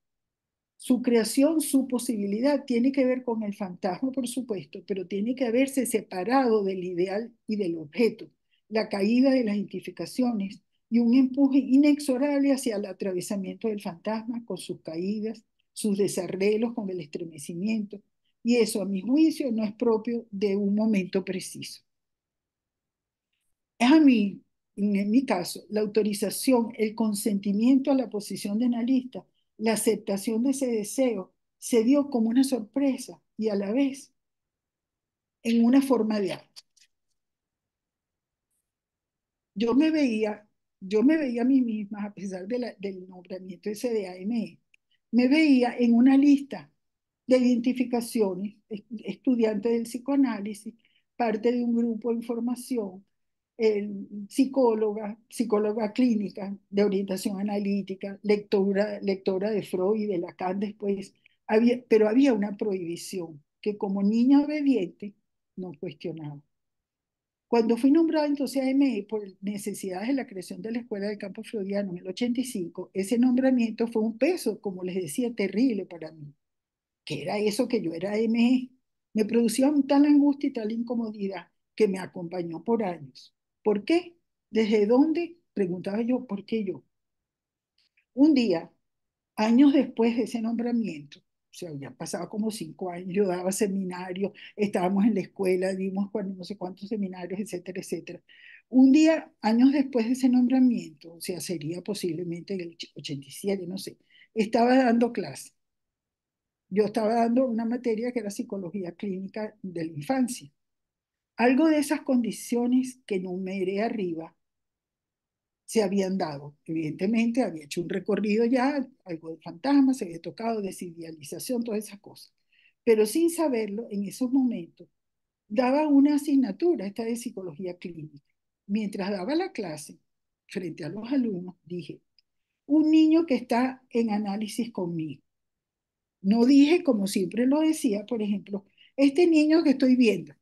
Su creación, su posibilidad tiene que ver con el fantasma, por supuesto, pero tiene que haberse separado del ideal y del objeto, la caída de las identificaciones y un empuje inexorable hacia el atravesamiento del fantasma con sus caídas, sus desarreglos con el estremecimiento, y eso, a mi juicio, no es propio de un momento preciso. Es a mí, en mi caso, la autorización, el consentimiento a la posición de analista, la aceptación de ese deseo, se dio como una sorpresa y a la vez en una forma de acto. Yo me veía, yo me veía a mí misma, a pesar del nombramiento ese de AME, me veía en una lista de identificaciones, estudiante del psicoanálisis, parte de un grupo de información, psicóloga clínica de orientación analítica, lectora de Freud y de Lacan después, pero había una prohibición que como niña obediente no cuestionaba. Cuando fui nombrada entonces AME por necesidades de la creación de la Escuela del Campo Freudiano en el 85, ese nombramiento fue un peso, como les decía, terrible para mí. ¿Qué era eso que yo era AME? Me producía tal angustia y tal incomodidad que me acompañó por años. ¿Por qué? ¿Desde dónde? Preguntaba yo, ¿por qué yo? Un día, años después de ese nombramiento, o sea, ya pasaba como 5 años, yo daba seminarios, estábamos en la escuela, dimos no sé cuántos seminarios, etcétera, etcétera. Un día, años después de ese nombramiento, o sea, sería posiblemente en el 87, no sé, estaba dando clase. Yo estaba dando una materia que era psicología clínica de la infancia. Algo de esas condiciones que enumeré arriba se habían dado. Evidentemente había hecho un recorrido ya, algo de fantasmas, se había tocado desidealización, todas esas cosas. Pero sin saberlo, en esos momentos, daba una asignatura, esta de psicología clínica. Mientras daba la clase, frente a los alumnos, dije, un niño que está en análisis conmigo. No dije, como siempre lo decía, por ejemplo, este niño que estoy viendo.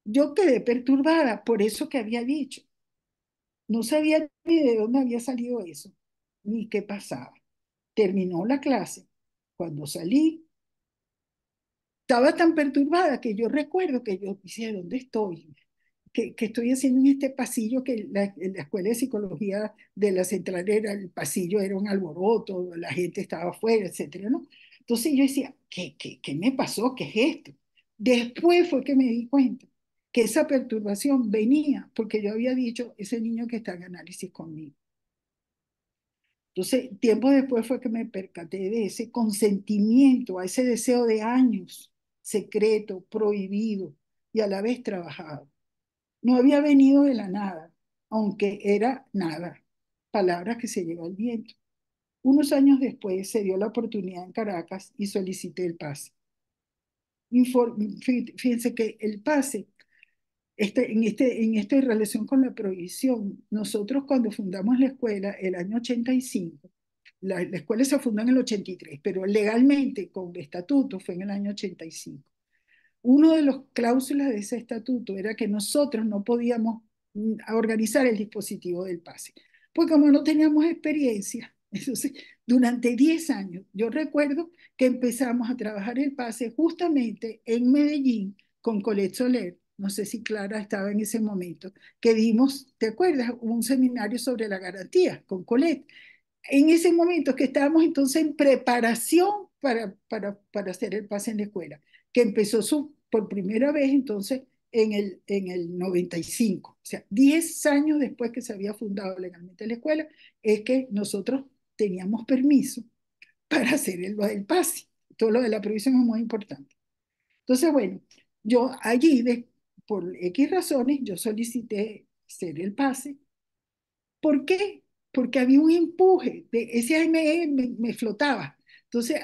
Yo quedé perturbada por eso que había dicho. No sabía ni de dónde había salido eso, ni qué pasaba. Terminó la clase. Cuando salí, estaba tan perturbada que yo recuerdo que yo decía, ¿dónde estoy? ¿Qué estoy haciendo en este pasillo que en la escuela de psicología de la central era, el pasillo era un alboroto, la gente estaba afuera, etcétera, ¿no? Entonces yo decía, ¿qué me pasó? ¿Qué es esto? Después fue que me di cuenta que esa perturbación venía porque yo había dicho, ese niño que está en análisis conmigo. Entonces, tiempo después fue que me percaté de ese consentimiento, a ese deseo de años, secreto, prohibido y a la vez trabajado. No había venido de la nada, aunque era nada, palabras que se lleva el viento. Unos años después se dio la oportunidad en Caracas y solicité el pase. Fíjense que el pase en esto en relación con la prohibición, nosotros cuando fundamos la escuela, el año 85, la escuela se fundó en el 83, pero legalmente con estatuto fue en el año 85. Uno de los cláusulas de ese estatuto era que nosotros no podíamos organizar el dispositivo del pase, porque como no teníamos experiencia, entonces durante 10 años, yo recuerdo que empezamos a trabajar el pase justamente en Medellín con Colette Soler, no sé si Clara estaba en ese momento, que dimos, ¿te acuerdas? Un seminario sobre la garantía con Colette. En ese momento que estábamos entonces en preparación para hacer el pase en la escuela, que empezó por primera vez entonces en el 95, o sea, 10 años después que se había fundado legalmente la escuela, es que nosotros teníamos permiso para hacer el pase. Todo lo de la provisión es muy importante. Entonces, bueno, yo allí, por X razones, yo solicité hacer el pase. ¿Por qué? Porque había un empuje, ese AME me flotaba. Entonces,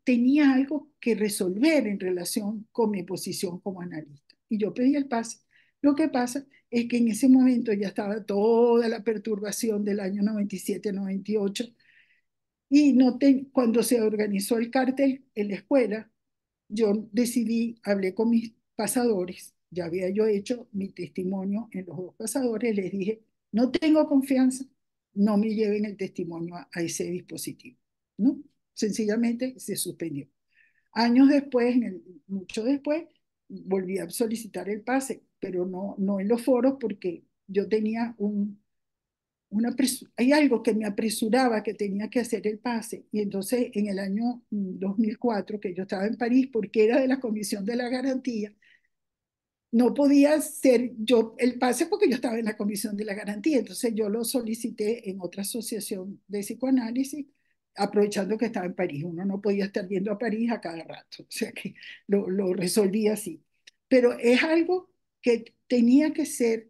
tenía algo que resolver en relación con mi posición como analista. Y yo pedí el pase. Lo que pasa es que en ese momento ya estaba toda la perturbación del año 97-98 y cuando se organizó el cártel en la escuela, yo decidí, hablé con mis pasadores, ya había yo hecho mi testimonio en los dos pasadores, les dije, no tengo confianza, no me lleven el testimonio a ese dispositivo, ¿no? Sencillamente se suspendió. Años después, mucho después, volví a solicitar el pase, pero no en los foros porque yo tenía hay algo que me apresuraba que tenía que hacer el pase. Y entonces en el año 2004, que yo estaba en París, porque era de la Comisión de la Garantía, no podía hacer yo el pase porque yo estaba en la Comisión de la Garantía. Entonces yo lo solicité en otra asociación de psicoanálisis, aprovechando que estaba en París. Uno no podía estar viendo a París a cada rato, o sea que lo resolví así. Pero es algo que tenía que ser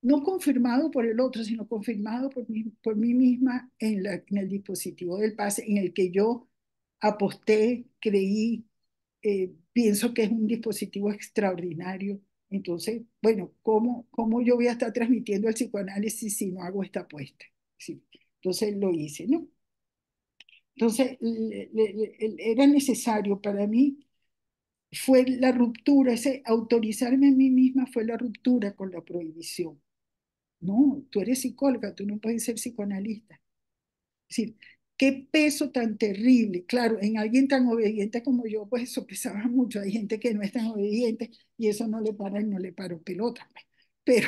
no confirmado por el otro, sino confirmado por mí misma en el dispositivo del pase, en el que yo aposté, creí, pienso que es un dispositivo extraordinario. Entonces, bueno, ¿cómo yo voy a estar transmitiendo el psicoanálisis si no hago esta apuesta? Sí. Entonces lo hice, ¿no? Entonces, era necesario para mí, fue la ruptura, ese autorizarme a mí misma fue la ruptura con la prohibición. No, tú eres psicóloga, tú no puedes ser psicoanalista. Es decir, qué peso tan terrible. Claro, en alguien tan obediente como yo, pues eso pesaba mucho. Hay gente que no es tan obediente y eso no le para y no le paro pelota, pues.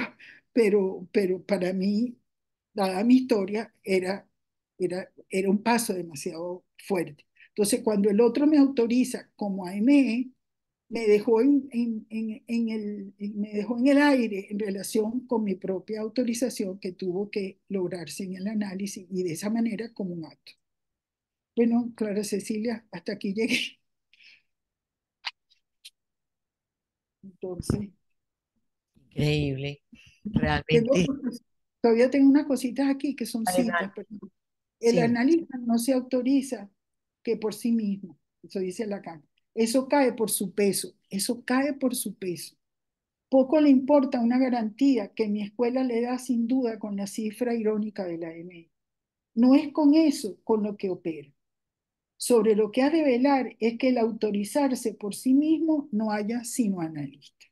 Pero, pero para mí, dada mi historia, era un paso demasiado fuerte. Entonces, cuando el otro me autoriza como AME, me dejó me dejó en el aire en relación con mi propia autorización que tuvo que lograrse en el análisis y de esa manera como un acto. Bueno, Clara Cecilia, hasta aquí llegué. Entonces, Increíble, tengo, realmente. todavía tengo unas cositas aquí que son citas, Adelante. pero el Sí, analista no se autoriza que por sí mismo, eso dice Lacan. Eso cae por su peso, eso cae por su peso. Poco le importa una garantía que mi escuela le da sin duda con la cifra irónica de la M. No es con eso con lo que opera. Sobre lo que ha de velar es que el autorizarse por sí mismo no haya sino analista.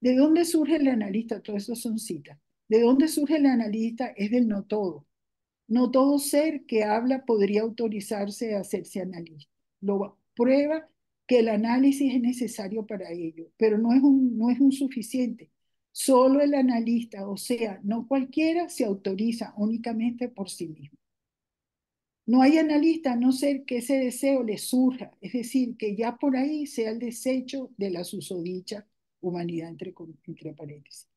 ¿De dónde surge el analista? Todo eso son citas. ¿De dónde surge el analista? Es del no todo. No todo ser que habla podría autorizarse a hacerse analista. Lo prueba que el análisis es necesario para ello, pero no es un suficiente. Solo el analista, o sea, no cualquiera, se autoriza únicamente por sí mismo. No hay analista a no ser que ese deseo le surja, es decir, que ya por ahí sea el desecho de la susodicha humanidad, entre paréntesis.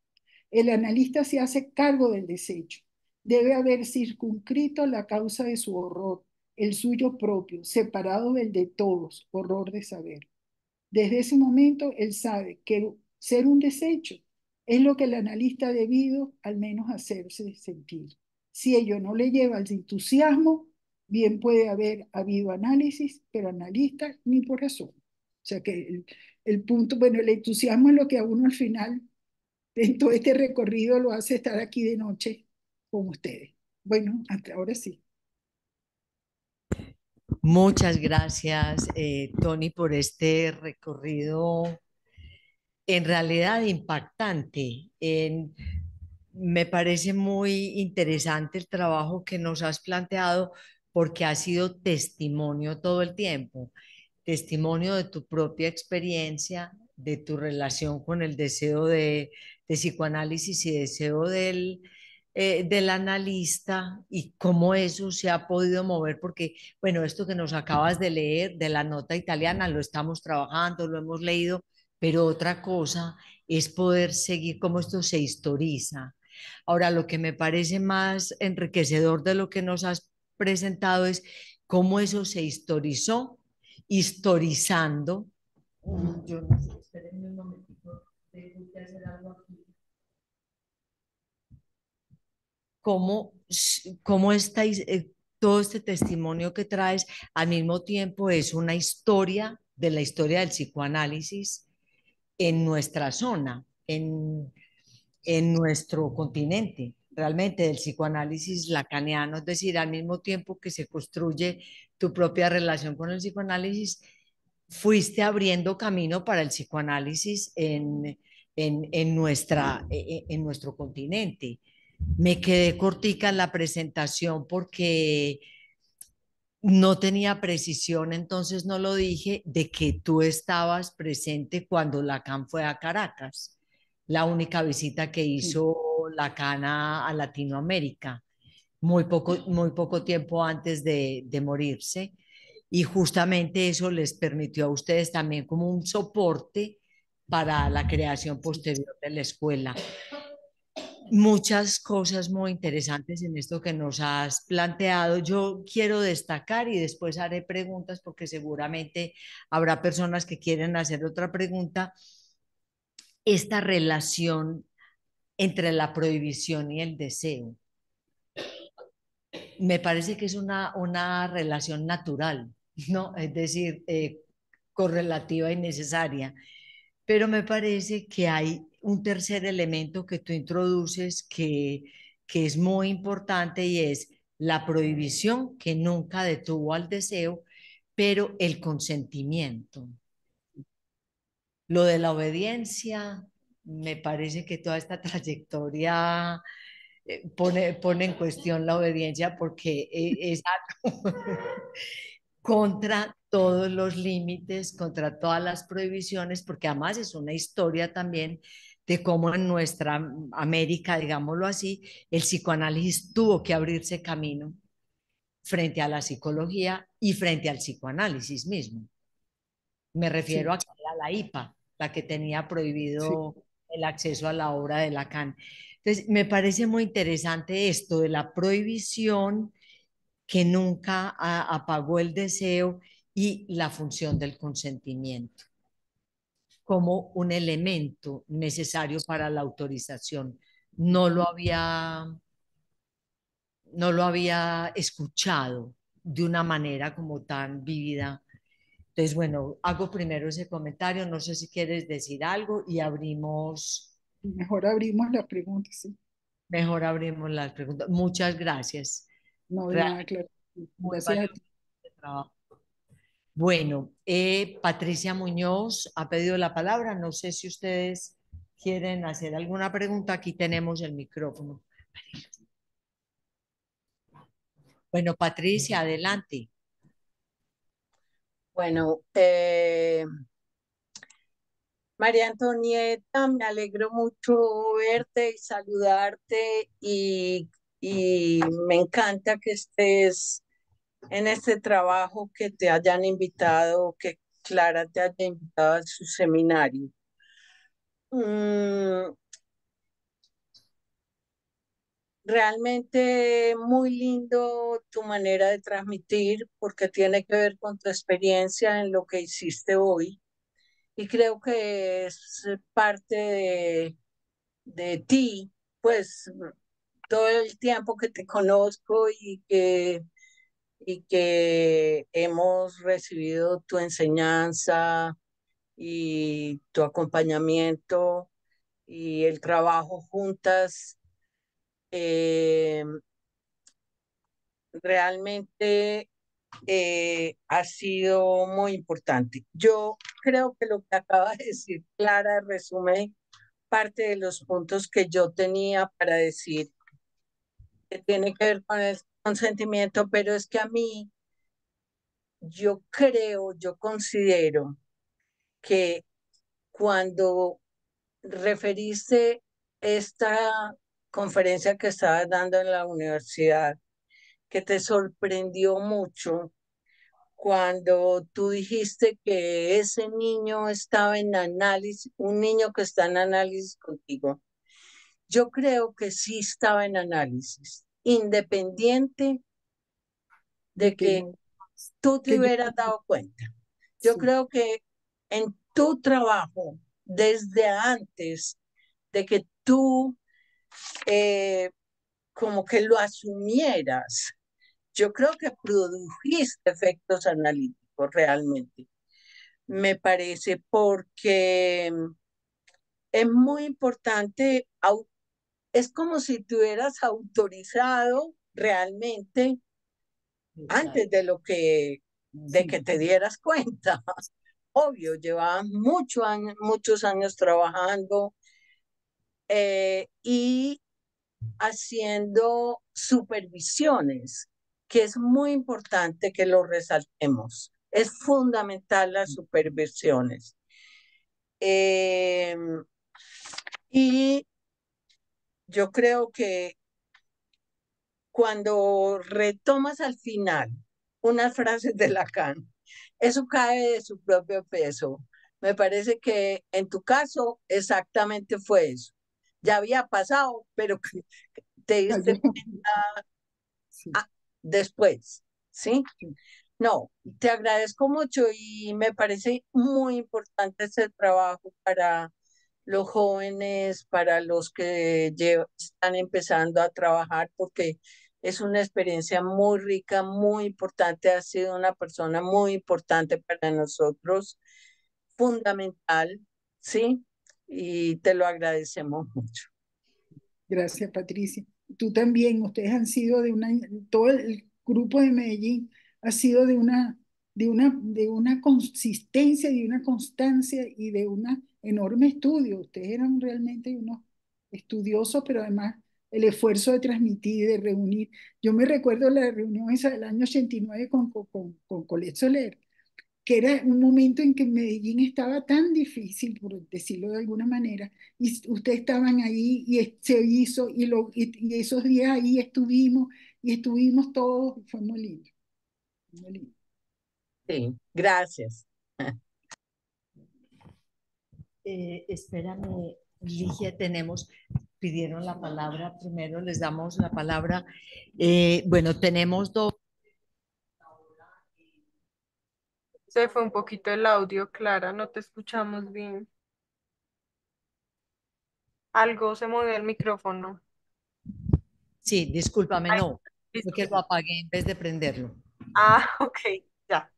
El analista se hace cargo del desecho. Debe haber circunscrito la causa de su horror, el suyo propio, separado del de todos, horror de saber. Desde ese momento, él sabe que ser un desecho es lo que el analista ha debido al menos hacerse sentir. Si ello no le lleva al entusiasmo, bien puede haber habido análisis, pero analista ni por razón. O sea que el punto, bueno, el entusiasmo es lo que a uno al final en todo este recorrido lo hace estar aquí de noche con ustedes. Bueno, hasta ahora sí. Muchas gracias, Tony, por este recorrido en realidad impactante. Me parece muy interesante el trabajo que nos has planteado porque ha sido testimonio todo el tiempo, testimonio de tu propia experiencia, de tu relación con el deseo de psicoanálisis y deseo del analista y cómo eso se ha podido mover, porque, bueno, esto que nos acabas de leer de la nota italiana, lo estamos trabajando, lo hemos leído, pero otra cosa es poder seguir cómo esto se historiza. Ahora, lo que me parece más enriquecedor de lo que nos has presentado es cómo eso se historizó, historizando. Yo no sé, espérenme un momentito, tengo que hacer algo aquí. Cómo, cómo todo este testimonio que traes al mismo tiempo es una historia de la historia del psicoanálisis en nuestra zona, en nuestro continente, realmente del psicoanálisis lacaniano, es decir, al mismo tiempo que se construye tu propia relación con el psicoanálisis, fuiste abriendo camino para el psicoanálisis en nuestro continente. Me quedé cortica en la presentación porque no tenía precisión, entonces no lo dije, de que tú estabas presente cuando Lacan fue a Caracas, la única visita que Sí, hizo Lacan a Latinoamérica, muy poco tiempo antes de morirse. Y justamente eso les permitió a ustedes también como un soporte para la creación sí. posterior de la escuela. Muchas cosas muy interesantes en esto que nos has planteado. Yo quiero destacar y después haré preguntas porque seguramente habrá personas que quieren hacer otra pregunta. Esta relación entre la prohibición y el deseo. Me parece que es una relación natural, ¿no? Es decir, correlativa y necesaria. Pero me parece que hay un tercer elemento que tú introduces que es muy importante y es la prohibición que nunca detuvo al deseo, pero el consentimiento. Lo de la obediencia, me parece que toda esta trayectoria pone en cuestión la obediencia porque es algo contra todos los límites, contra todas las prohibiciones, porque además es una historia también de cómo en nuestra América, digámoslo así, el psicoanálisis tuvo que abrirse camino frente a la psicología y frente al psicoanálisis mismo. Me refiero Sí, a que era la IPA, la que tenía sí, prohibido el acceso a la obra de Lacan. Entonces, me parece muy interesante esto de la prohibición que nunca apagó el deseo y la función del consentimiento como un elemento necesario para la autorización. No lo había, no lo había escuchado de una manera como tan vívida. Entonces, bueno, hago primero ese comentario, no sé si quieres decir algo y mejor abrimos las preguntas, sí. mejor abrimos las preguntas. Muchas gracias. No, de nada, Realmente claro. muy Gracias a valioso ti. este trabajo. Bueno, Patricia Muñoz ha pedido la palabra. No sé si ustedes quieren hacer alguna pregunta. Aquí tenemos el micrófono. Bueno, Patricia, adelante. Bueno, María Antonieta, me alegro mucho verte y saludarte y me encanta que estés en este trabajo, que te hayan invitado, que Clara te haya invitado a su seminario. Mm, realmente muy lindo tu manera de transmitir porque tiene que ver con tu experiencia en lo que hiciste hoy y creo que es parte de ti, pues todo el tiempo que te conozco y que hemos recibido tu enseñanza y tu acompañamiento y el trabajo juntas eh, realmente ha sido muy importante. Yo creo que lo que acaba de decir Clara resume parte de los puntos que yo tenía para decir que tiene que ver con el consentimiento, pero es que a mí, yo creo, yo considero que cuando referiste esta conferencia que estabas dando en la universidad, que te sorprendió mucho cuando tú dijiste que ese niño estaba en análisis, un niño que está en análisis contigo. Yo creo que sí estaba en análisis, independiente de de que que no, tú te que yo, hubieras dado cuenta. Yo sí, creo que en tu trabajo, desde antes de que tú eh, como que lo asumieras, yo creo que produjiste efectos analíticos realmente, me parece, porque es muy importante, es como si tú hubieras autorizado realmente antes Exacto. de de sí, que te dieras cuenta. Obvio, llevaban muchos años trabajando y haciendo supervisiones, que es muy importante que lo resaltemos. Es fundamental las supervisiones. Eh, y yo creo que cuando retomas al final unas frases de Lacan, eso cae de su propio peso. Me parece que en tu caso exactamente fue eso. Ya había pasado, pero sí, te cayó, diste sí, ah, después, ¿sí? sí. No, te agradezco mucho y me parece muy importante este trabajo para los jóvenes, para los que están empezando a trabajar, porque es una experiencia muy rica, muy importante. Ha sido una persona muy importante para nosotros, fundamental, ¿sí? Y te lo agradecemos mucho. Gracias, Patricia. Tú también, ustedes han sido de una, todo el grupo de Medellín ha sido de una consistencia, de una constancia y de un enorme estudio. Ustedes eran realmente unos estudiosos, pero además el esfuerzo de transmitir, de reunir. Yo me recuerdo la reunión esa del año 89 con Colette Soler, que era un momento en que Medellín estaba tan difícil, por decirlo de alguna manera, y ustedes estaban ahí y se hizo, y esos días ahí estuvimos, y estuvimos todos, fue muy lindo, muy lindo. Sí, gracias. Espérame, Ligia, pidieron la palabra, primero les damos la palabra. Bueno, tenemos dos. Se fue un poquito el audio, Clara, no te escuchamos bien. Algo se movió el micrófono. Sí, discúlpame, Ay, no, fue listo, que lo sí. apagué en vez de prenderlo. Ah, ok, ya.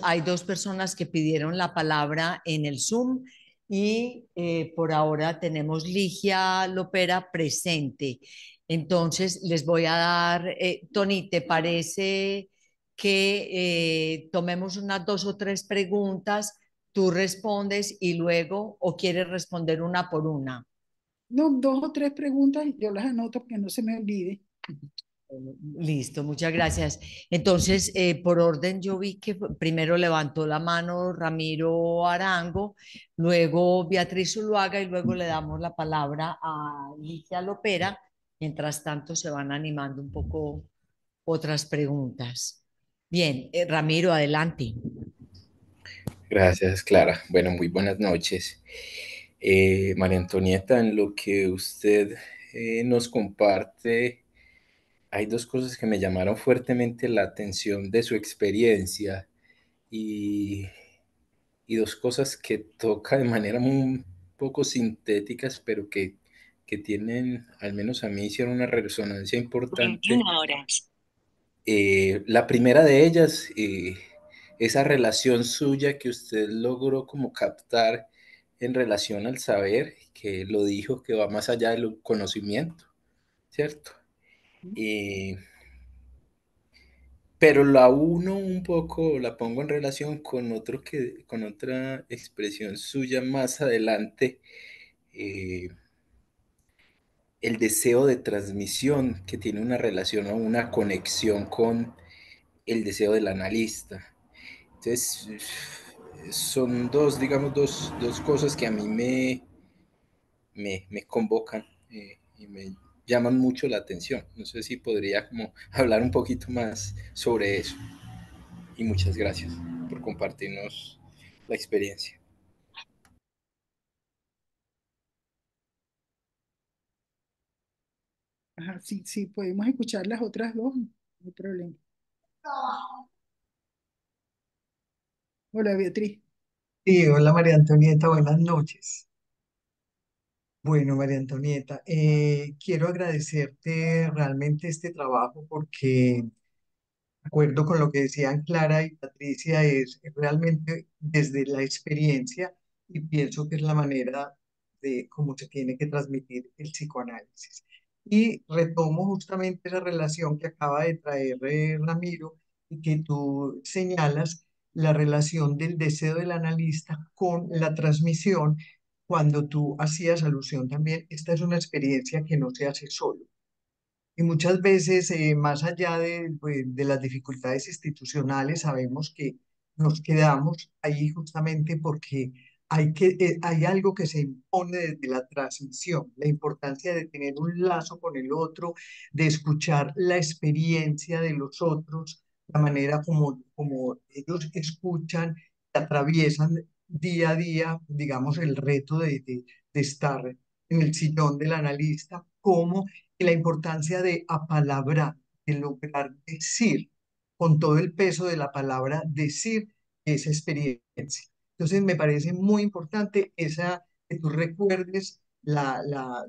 Hay dos personas que pidieron la palabra en el Zoom y por ahora tenemos Ligia Lopera presente. Entonces les voy a dar, Tony, ¿te parece que tomemos unas dos o tres preguntas, tú respondes y luego, o quieres responder una por una? No, dos o tres preguntas, yo las anoto para que no se me olvide. Listo, muchas gracias. Entonces, por orden, yo vi que primero levantó la mano Ramiro Arango, luego Beatriz Zuluaga y luego le damos la palabra a Ligia Lopera. Mientras tanto, se van animando un poco otras preguntas. Bien, Ramiro, adelante. Gracias, Clara. Bueno, muy buenas noches. María Antonieta, en lo que usted nos comparte, hay dos cosas que me llamaron fuertemente la atención de su experiencia y, y dos cosas que toca de manera un poco sintéticas, pero que tienen, al menos a mí, hicieron una resonancia importante. 21 horas. La primera de ellas, esa relación suya que usted logró como captar en relación al saber, que lo dijo, que va más allá del conocimiento, ¿cierto? Pero la uno un poco, la pongo en relación con otra expresión suya más adelante, eh, el deseo de transmisión, que tiene una relación o una conexión con el deseo del analista. Entonces, son dos, digamos, dos cosas que a mí me convocan y me llaman mucho la atención. No sé si podría como hablar un poquito más sobre eso. Y muchas gracias por compartirnos la experiencia. Ajá, sí, sí, podemos escuchar las otras dos, no hay problema. Hola, Beatriz. Sí, hola María Antonieta, buenas noches. Bueno, María Antonieta, quiero agradecerte realmente este trabajo porque, de acuerdo con lo que decían Clara y Patricia, es realmente desde la experiencia y pienso que es la manera de cómo se tiene que transmitir el psicoanálisis. Y retomo justamente esa relación que acaba de traer Ramiro y que tú señalas, la relación del deseo del analista con la transmisión, cuando tú hacías alusión también, esta es una experiencia que no se hace solo. Y muchas veces, más allá pues, de las dificultades institucionales, sabemos que nos quedamos ahí justamente porque hay algo que se impone desde la transmisión, la importancia de tener un lazo con el otro, de escuchar la experiencia de los otros, la manera como ellos escuchan, atraviesan día a día, digamos, el reto de estar en el sillón del analista, cómo y la importancia de apalabrar, de lograr decir con todo el peso de la palabra, decir esa experiencia. Entonces me parece muy importante que tú recuerdes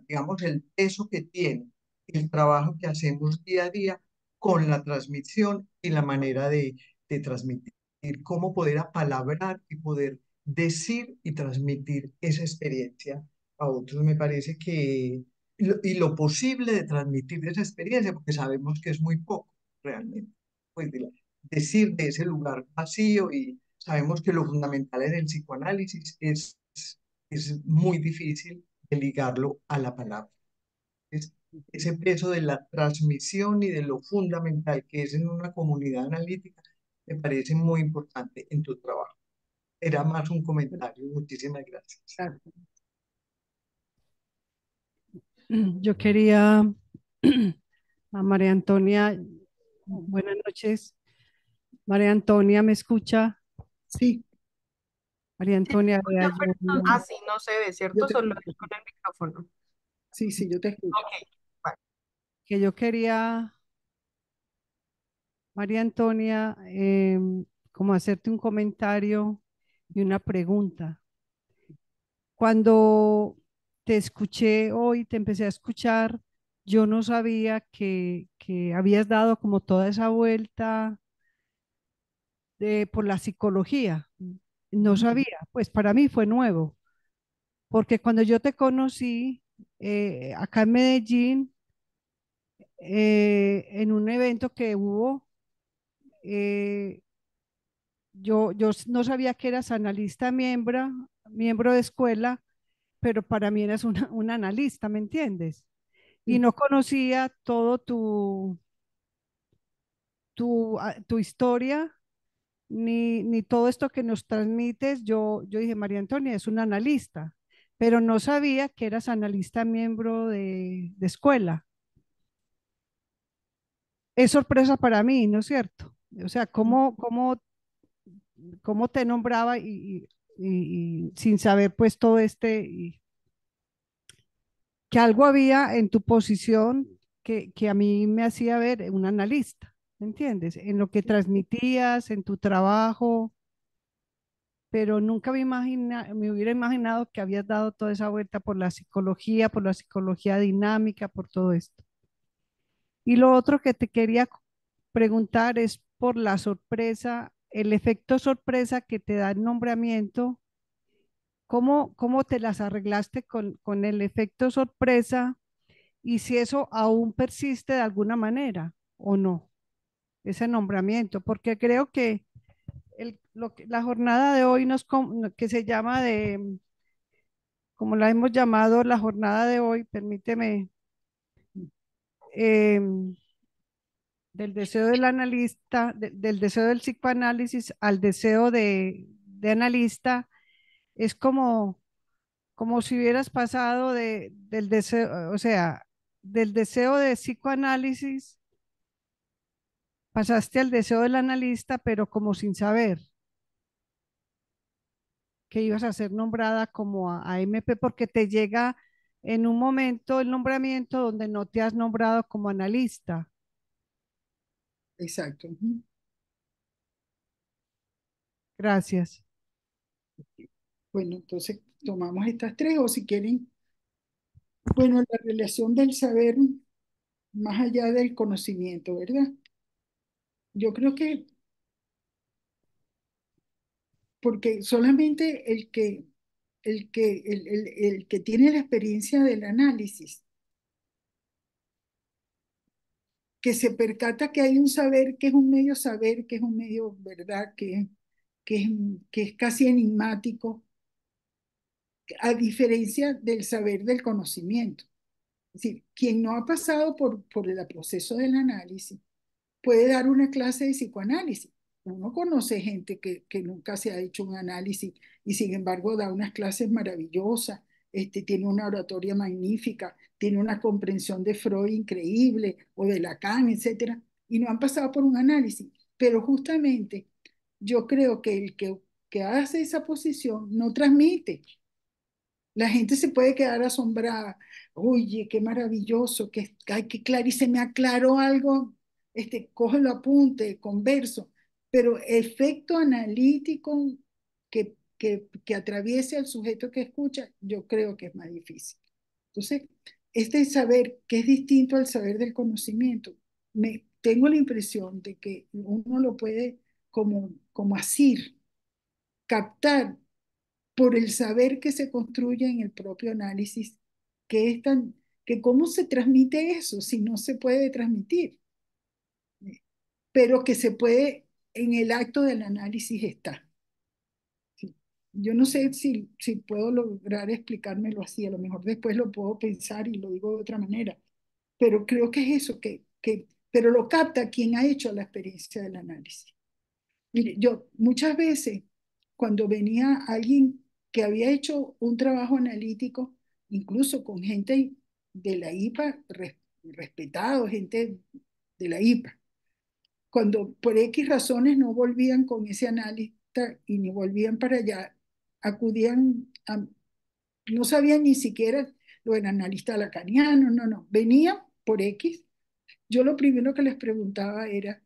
digamos, el peso que tiene el trabajo que hacemos día a día con la transmisión y la manera de transmitir, cómo poder apalabrar y poder decir y transmitir esa experiencia a otros. Me parece que y lo posible de transmitir esa experiencia, porque sabemos que es muy poco realmente, pues decir de ese lugar vacío, y sabemos que lo fundamental en el psicoanálisis es muy difícil de ligarlo a la palabra. Es, ese peso de la transmisión y de lo fundamental que es en una comunidad analítica me parece muy importante en tu trabajo. Era más un comentario. Muchísimas gracias. Gracias. Yo quería a María Antonia, buenas noches. María Antonia, ¿me escucha? Sí, María Sí, Antonia, vea, escucha, pero así no se ve, yo ¿cierto? te Solo es escucho. con el micrófono. Sí, sí, yo te escucho. Ok, vale. que yo quería, María Antonia, como hacerte un comentario y una pregunta. Cuando te escuché hoy, te empecé a escuchar, yo no sabía que habías dado como toda esa vuelta por la psicología. No sabía, pues para mí fue nuevo, porque cuando yo te conocí acá en Medellín, en un evento que hubo, eh, yo no sabía que eras analista miembro de escuela, pero para mí eras un analista, ¿me entiendes? Y Sí. no conocía todo tu historia, ni todo esto que nos transmites. Yo dije, María Antonia es una analista, pero no sabía que eras analista miembro de escuela. Es sorpresa para mí, ¿no es cierto? O sea, cómo te nombraba y sin saber pues todo que algo había en tu posición que a mí me hacía ver un analista, ¿me entiendes? En lo que transmitías, en tu trabajo, pero nunca me hubiera imaginado que habías dado toda esa vuelta por la psicología dinámica, por todo esto. Y lo otro que te quería preguntar es por la sorpresa, el efecto sorpresa que te da el nombramiento cómo te las arreglaste con el efecto sorpresa y si eso aún persiste de alguna manera o no, ese nombramiento, porque creo que, la jornada de hoy que se llama como la hemos llamado la jornada de hoy, permíteme, em, del deseo del analista, del deseo del psicoanálisis al deseo de analista, es como si hubieras pasado del deseo, o sea, del deseo de psicoanálisis, pasaste al deseo del analista, pero como sin saber que ibas a ser nombrada como a MP porque te llega en un momento el nombramiento donde no te has nombrado como analista. Exacto. Gracias. Bueno, entonces tomamos estas tres, o si quieren, bueno, la relación del saber más allá del conocimiento, ¿verdad? Yo creo que, porque solamente el que tiene la experiencia del análisis, que se percata que hay un saber que es un medio saber, que es un medio verdad, que es, que es casi enigmático, a diferencia del saber del conocimiento. Es decir, quien no ha pasado por el proceso del análisis puede dar una clase de psicoanálisis. Uno conoce gente que nunca se ha hecho un análisis y sin embargo da unas clases maravillosas, tiene una oratoria magnífica, tiene una comprensión de Freud increíble o de Lacan, etcétera, y no han pasado por un análisis. Pero justamente yo creo que el que hace esa posición no transmite. La gente se puede quedar asombrada. Oye, qué maravilloso, ay, qué claro, y se me aclaró algo, cógelo apunte, converso. Pero efecto analítico que atraviese al sujeto que escucha, yo creo que es más difícil. Entonces, este saber que es distinto al saber del conocimiento, tengo la impresión de que uno lo puede como asir, captar por el saber que se construye en el propio análisis, que es tan, que cómo se transmite eso si no se puede transmitir, pero que se puede, en el acto del análisis está. ¿Sí? Yo no sé si puedo lograr explicármelo así, a lo mejor después lo puedo pensar y lo digo de otra manera, pero creo que es eso, pero lo capta quien ha hecho la experiencia del análisis. Mire, yo muchas veces, cuando venía alguien que había hecho un trabajo analítico, incluso con gente de la IPA, respetado, gente de la IPA, cuando por X razones no volvían con ese analista y ni volvían para allá, acudían no sabían ni siquiera lo del analista lacaniano, no, venían por X. Yo lo primero que les preguntaba era,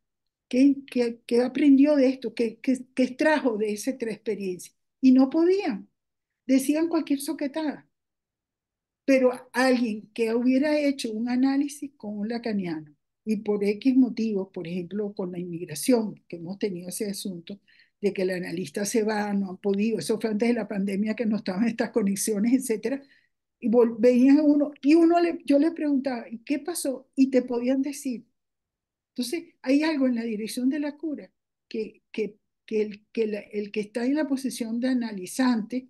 ¿qué aprendió de esto? ¿Qué extrajo de esa experiencia? Y no podían, decían cualquier soquetada. Pero alguien que hubiera hecho un análisis con un lacaniano y por X motivos, por ejemplo, con la inmigración, que hemos tenido ese asunto de que el analista se va, no han podido, eso fue antes de la pandemia que no estaban estas conexiones, etcétera, y veían a uno, y yo le preguntaba, ¿y qué pasó? Y te podían decir. Entonces, hay algo en la dirección de la cura el que está en la posición de analizante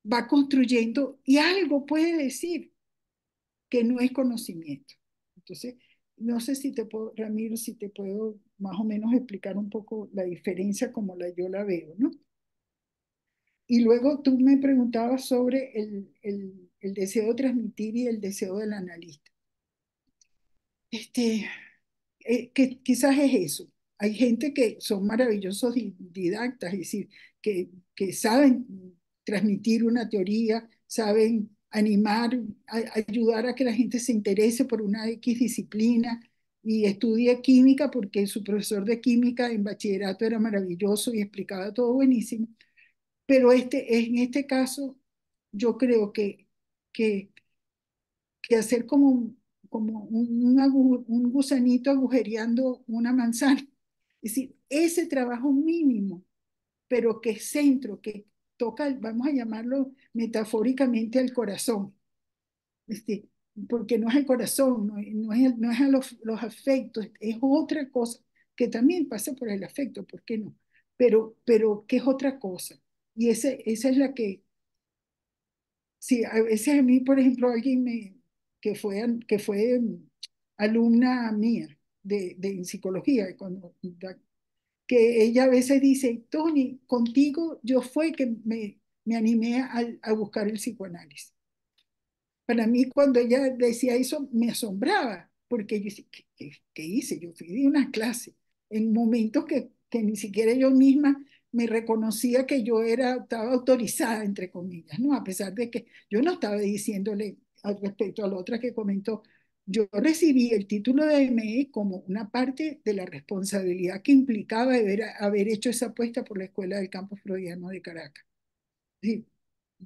va construyendo y algo puede decir que no es conocimiento. Entonces, no sé si te puedo, Ramiro, si te puedo más o menos explicar un poco la diferencia como yo la veo, ¿no? Y luego tú me preguntabas sobre el deseo de transmitir y el deseo del analista. Que quizás es eso. Hay gente que son maravillosos didactas, es decir, que saben transmitir una teoría, saben animar, ayudar a que la gente se interese por una X disciplina y estudie química porque su profesor de química en bachillerato era maravilloso y explicaba todo buenísimo. Pero en este caso, yo creo que, que hacer como un gusanito agujereando una manzana. Es decir, ese trabajo mínimo, pero que es centro, toca, vamos a llamarlo metafóricamente, al corazón, este, porque no es el corazón, no es a los afectos, es otra cosa, que también pasa por el afecto, ¿por qué no? Pero ¿qué es otra cosa? Y esa es la que, sí, a veces a mí, por ejemplo, que fue alumna mía en psicología, que ella a veces dice, Tony, contigo yo fue que me animé a buscar el psicoanálisis. Para mí, cuando ella decía eso, me asombraba, porque yo decía, ¿qué hice? Yo fui de una clase en momentos que ni siquiera yo misma me reconocía que yo estaba autorizada, entre comillas, ¿no? A pesar de que yo no estaba diciéndole al respecto a la otra que comentó, yo recibí el título de ME como una parte de la responsabilidad que implicaba haber hecho esa apuesta por la Escuela del Campo Freudiano de Caracas. Sí,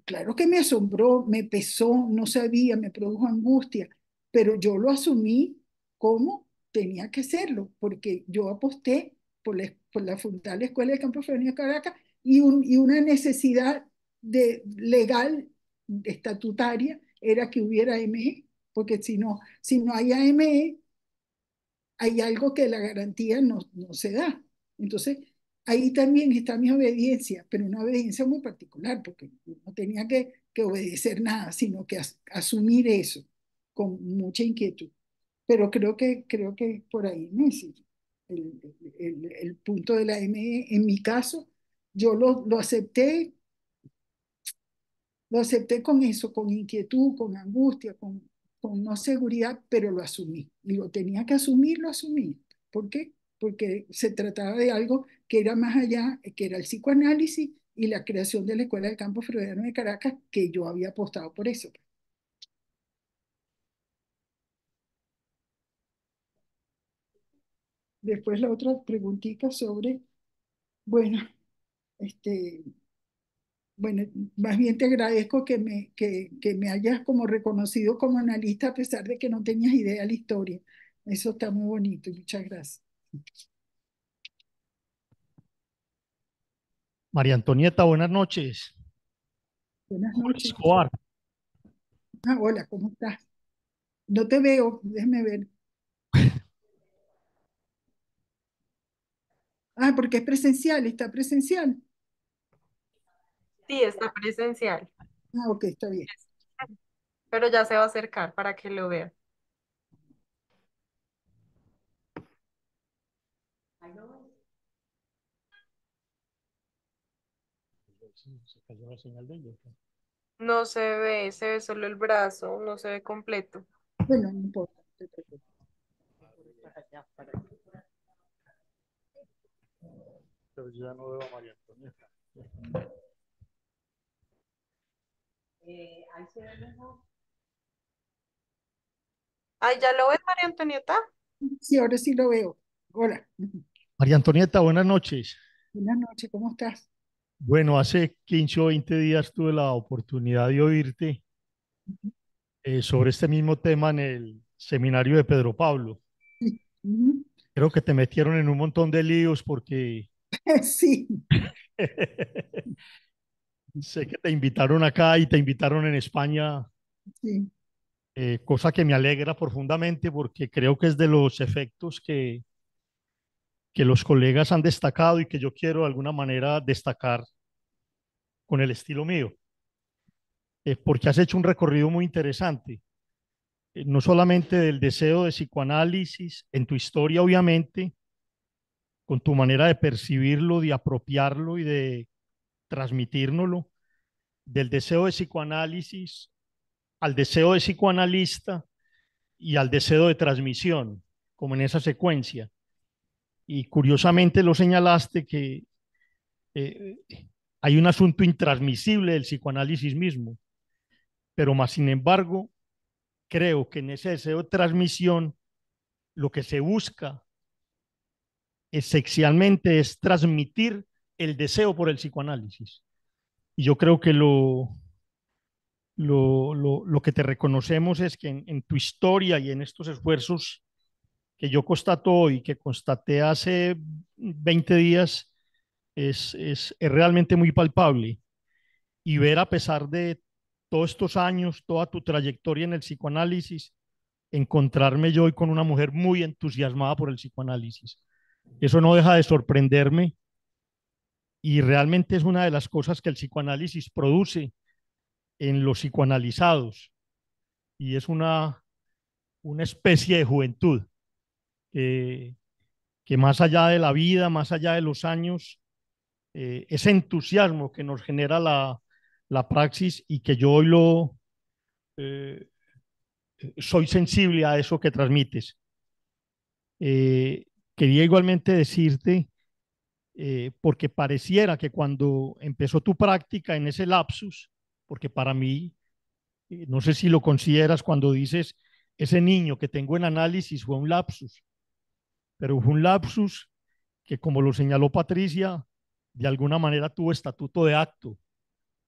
claro que me asombró, me pesó, no sabía, me produjo angustia, pero yo lo asumí como tenía que hacerlo, porque yo aposté por la fundar la Escuela de Campo Femenino de Caracas y una necesidad legal, estatutaria, era que hubiera AME, porque si no hay AME, hay algo que la garantía no se da. Entonces, ahí también está mi obediencia, pero una obediencia muy particular, porque no tenía que obedecer nada, sino que asumir eso con mucha inquietud. Pero creo que por ahí, ¿no? Sí, el punto de la ME, en mi caso, yo lo acepté con eso, con inquietud, con angustia, con no seguridad, pero lo asumí. Y lo tenía que asumir, lo asumí. ¿Por qué? Porque se trataba de algo que era más allá, que era el psicoanálisis y la creación de la Escuela del Campo Freudiano de Caracas, que yo había apostado por eso. Después la otra preguntita sobre, bueno, este, bueno, más bien te agradezco que me hayas como reconocido como analista a pesar de que no tenías idea de la historia. Eso está muy bonito, muchas gracias. María Antonieta, buenas noches. Buenas Jorge noches. Escobar. Hola, ¿cómo estás? No te veo, déjame ver. Porque es presencial, está presencial. Sí, está presencial, Ok, está bien. pero ya se va a acercar para que lo vean. Se cayó la señal de ella. No se ve solo el brazo, no se ve completo. Bueno, no importa, no te preocupes. Pero yo ya no veo a María Antonieta. Ahí se ve mejor. Ay, ¿ya lo ves, María Antonieta? Sí, ahora sí lo veo. Hola. María Antonieta, buenas noches. Buenas noches, ¿cómo estás? Bueno, hace 15 o 20 días tuve la oportunidad de oírte sobre este mismo tema en el seminario de Pedro Pablo. Sí. Ujú. Creo que te metieron en un montón de líos porque Sí, sé que te invitaron acá y te invitaron en España, sí. cosa que me alegra profundamente porque creo que es de los efectos que los colegas han destacado y que yo quiero de alguna manera destacar con el estilo mío, porque has hecho un recorrido muy interesante, no solamente del deseo de psicoanálisis, en tu historia obviamente, con tu manera de percibirlo, de apropiarlo y de transmitírnoslo, del deseo de psicoanálisis al deseo de psicoanalista y al deseo de transmisión, como en esa secuencia. Y curiosamente lo señalaste que eh, hay un asunto intransmisible del psicoanálisis mismo, pero más sin embargo, creo que en ese deseo de transmisión lo que se busca esencialmente es transmitir el deseo por el psicoanálisis. Y yo creo que lo que te reconocemos es que en tu historia y en estos esfuerzos que yo constato hoy, que constaté hace 20 días, es realmente muy palpable. y ver a pesar de todos estos años, toda tu trayectoria en el psicoanálisis, encontrarme yo hoy con una mujer muy entusiasmada por el psicoanálisis. Eso no deja de sorprenderme y realmente es una de las cosas que el psicoanálisis produce en los psicoanalizados y es una especie de juventud que más allá de la vida, más allá de los años, ese entusiasmo que nos genera la praxis y que yo hoy eh, soy sensible a eso que transmites. Quería igualmente decirte, porque pareciera que cuando empezó tu práctica en ese lapsus, porque para mí, no sé si lo consideras cuando dices, ese niño que tengo en análisis fue un lapsus, pero fue un lapsus que, como lo señaló Patricia, de alguna manera tuvo estatuto de acto,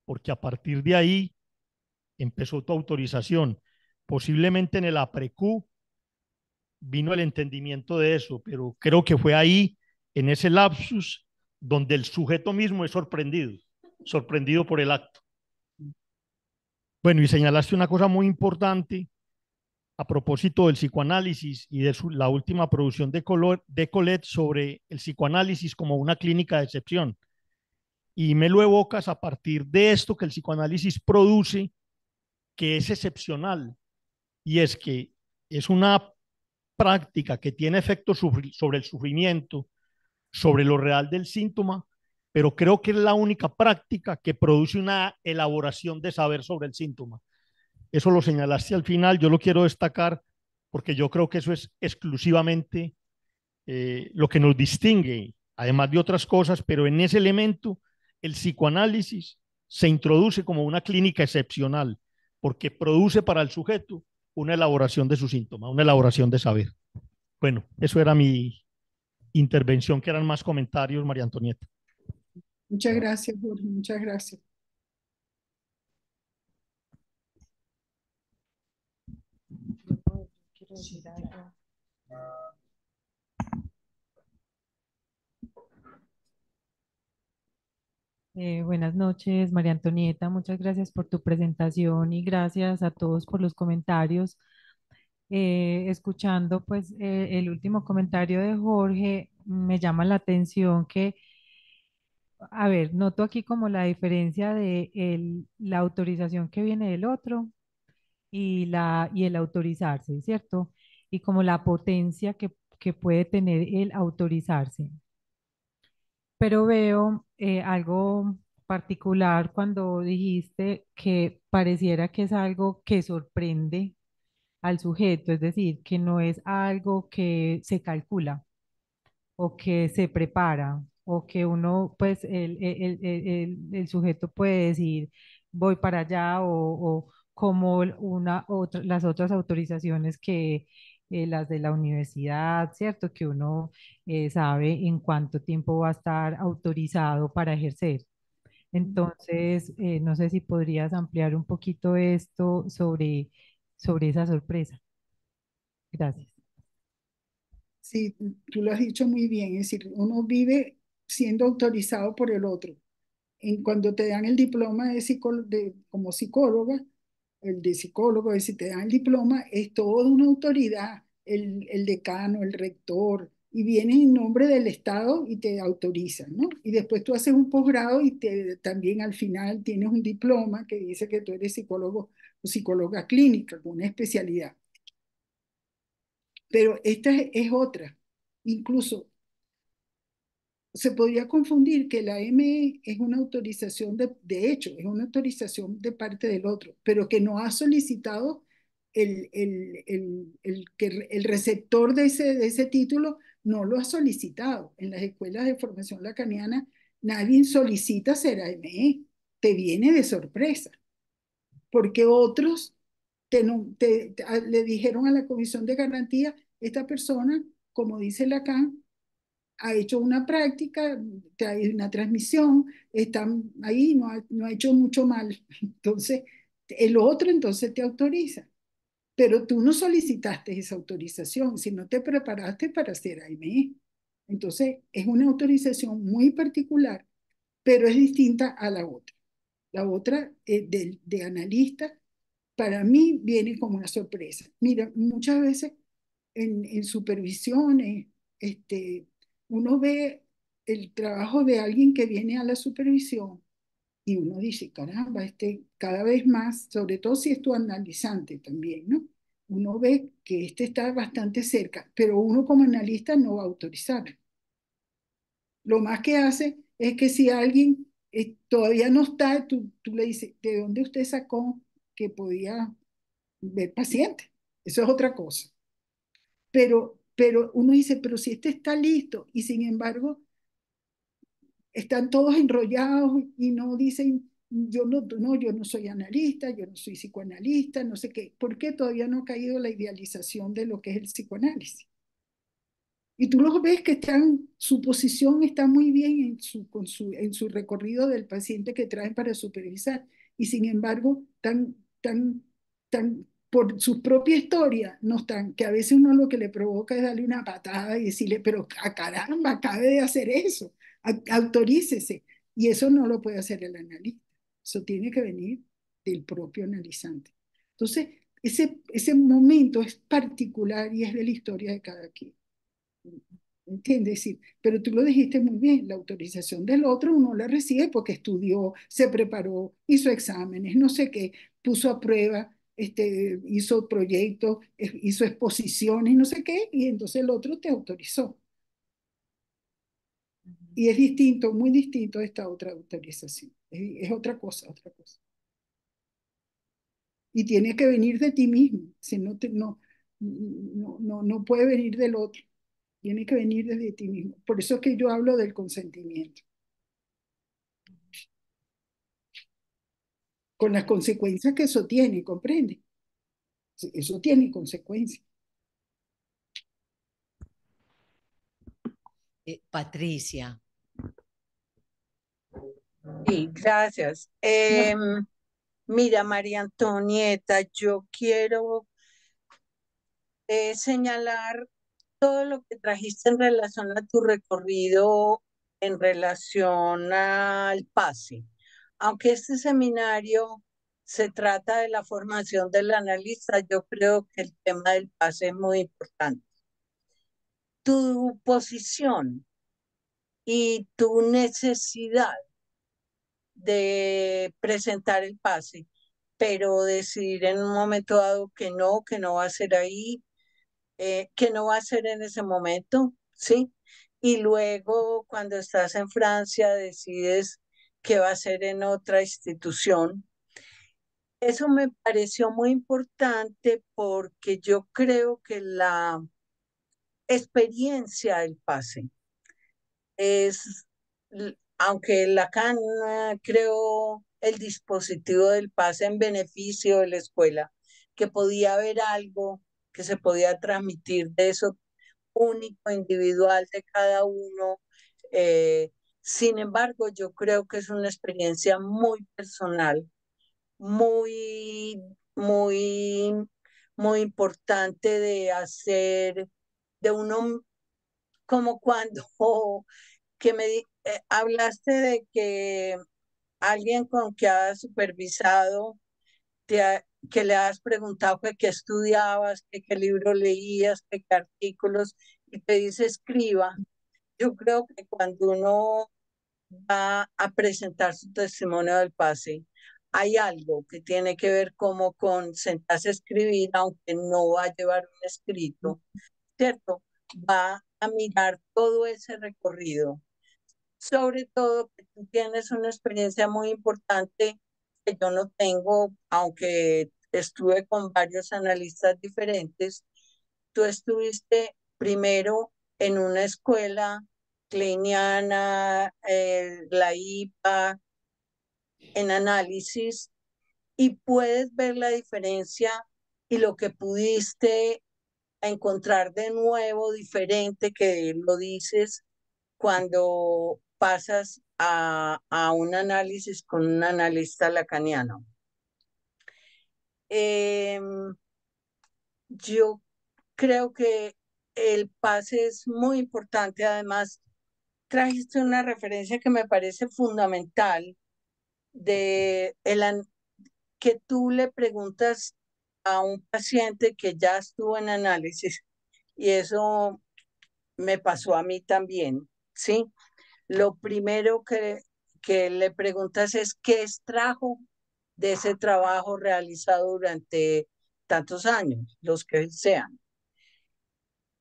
porque a partir de ahí empezó tu autorización. Posiblemente en el APREQ vino el entendimiento de eso, pero creo que fue ahí, en ese lapsus, donde el sujeto mismo es sorprendido por el acto. Bueno, y señalaste una cosa muy importante a propósito del psicoanálisis y de la última producción de Colette sobre el psicoanálisis como una clínica de excepción. Y me lo evocas a partir de esto que el psicoanálisis produce, que es excepcional, y es que es una práctica que tiene efectos sobre el sufrimiento, sobre lo real del síntoma, pero creo que es la única práctica que produce una elaboración de saber sobre el síntoma. Eso lo señalaste al final, yo lo quiero destacar porque yo creo que eso es exclusivamente lo que nos distingue, además de otras cosas, pero en ese elemento el psicoanálisis se introduce como una clínica excepcional porque produce para el sujeto una elaboración de su síntoma, una elaboración de saber. Bueno, eso era mi intervención, que eran más comentarios, María Antonieta. Muchas gracias, Jorge, muchas gracias. Quiero decir algo. Buenas noches, María Antonieta. Muchas gracias por tu presentación y gracias a todos por los comentarios. Escuchando pues el último comentario de Jorge, me llama la atención que, a ver, noto aquí como la diferencia de la autorización que viene del otro y el autorizarse, ¿cierto? Y como la potencia que puede tener el autorizarse. Pero veo algo particular cuando dijiste que pareciera que es algo que sorprende al sujeto, es decir, que no es algo que se calcula o que se prepara o que uno, pues el sujeto puede decir, voy para allá o como las otras autorizaciones que las de la universidad, ¿cierto? Que uno sabe en cuánto tiempo va a estar autorizado para ejercer. Entonces, no sé si podrías ampliar un poquito esto sobre esa sorpresa. Gracias. Sí, tú lo has dicho muy bien, es decir, uno vive siendo autorizado por el otro. Cuando te dan el diploma como psicóloga, el de psicólogo, si te dan el diploma, es toda una autoridad, el decano, el rector, y viene en nombre del Estado y te autorizan, ¿no? Y después tú haces un posgrado y también al final tienes un diploma que dice que tú eres psicólogo o psicóloga clínica con una especialidad. Pero esta es otra. Incluso se podría confundir que la ME es una autorización de hecho, es una autorización de parte del otro, pero que no ha solicitado el receptor de ese título, no lo ha solicitado. En las escuelas de formación lacaniana nadie solicita ser AME, te viene de sorpresa, porque otros le dijeron a la comisión de garantía, esta persona, como dice Lacan, ha hecho una práctica, hay una transmisión, están ahí, no ha hecho mucho mal. Entonces, el otro entonces te autoriza. Pero tú no solicitaste esa autorización, sino te preparaste para hacer AME. Entonces, es una autorización muy particular, pero es distinta a la otra. La otra, de analista, para mí viene como una sorpresa. Mira, muchas veces en supervisiones, uno ve el trabajo de alguien que viene a la supervisión y uno dice, caramba, cada vez más, sobre todo si es tu analizante también, ¿no? Uno ve que está bastante cerca, pero uno como analista no va a autorizar. Lo más que hace es que si alguien todavía no está, tú le dices, ¿de dónde usted sacó que podía ver paciente? Eso es otra cosa. Pero uno dice, pero si este está listo y sin embargo están todos enrollados y no dicen, yo no soy analista, yo no soy psicoanalista, no sé qué. ¿Por qué todavía no ha caído la idealización de lo que es el psicoanálisis? Y tú los ves que su posición está muy bien en su recorrido del paciente que traen para supervisar. Y sin embargo, por su propia historia, no están, que a veces uno lo que le provoca es darle una patada y decirle, pero a caramba, acabe de hacer eso, autorícese. Y eso no lo puede hacer el analista. Eso tiene que venir del propio analizante. Entonces, ese momento es particular y es de la historia de cada quien. ¿Entiendes? Sí, pero tú lo dijiste muy bien, la autorización del otro uno la recibe porque estudió, se preparó, hizo exámenes, no sé qué, puso a prueba, hizo proyectos, hizo exposiciones, no sé qué, y entonces el otro te autorizó. Y es distinto, muy distinto a esta otra autorización. Es otra cosa, otra cosa. Y tiene que venir de ti mismo, si no puede venir del otro. Tiene que venir desde ti mismo. Por eso es que yo hablo del consentimiento, con las consecuencias que eso tiene, ¿comprende? Eso tiene consecuencias. Patricia. Sí, gracias. Mira, María Antonieta, yo quiero señalar todo lo que trajiste en relación a tu recorrido, en relación al PASE. Aunque este seminario se trata de la formación del analista, yo creo que el tema del PASE es muy importante. Tu posición y tu necesidad de presentar el PASE, pero decidir en un momento dado que no va a ser ahí, que no va a ser en ese momento, ¿sí? Y luego cuando estás en Francia decides que va a ser en otra institución. Eso me pareció muy importante porque yo creo que la experiencia del pase es, aunque Lacan creó el dispositivo del pase en beneficio de la escuela, que podía haber algo que se podía transmitir de eso único, individual de cada uno. Sin embargo, yo creo que es una experiencia muy personal, muy, muy, muy importante de hacer, de uno, como cuando hablaste de que alguien con que has supervisado, que le has preguntado que qué estudiabas, que qué libro leías, que qué artículos, y te dice escriba. Yo creo que cuando uno va a presentar su testimonio del pase, hay algo que tiene que ver como con sentarse a escribir, aunque no va a llevar un escrito, ¿cierto? Va a mirar todo ese recorrido. Sobre todo que tú tienes una experiencia muy importante que yo no tengo, aunque estuve con varios analistas diferentes. Tú estuviste primero en una escuela kleiniana, la IPA, en análisis, y puedes ver la diferencia y lo que pudiste encontrar de nuevo, diferente, que lo dices cuando pasas a un análisis con un analista lacaniano. Yo creo que el pase es muy importante. Además, trajiste una referencia que me parece fundamental de que tú le preguntas a un paciente que ya estuvo en análisis, y eso me pasó a mí también, ¿sí? Lo primero que le preguntas es qué extrajo de ese trabajo realizado durante tantos años, los que sean.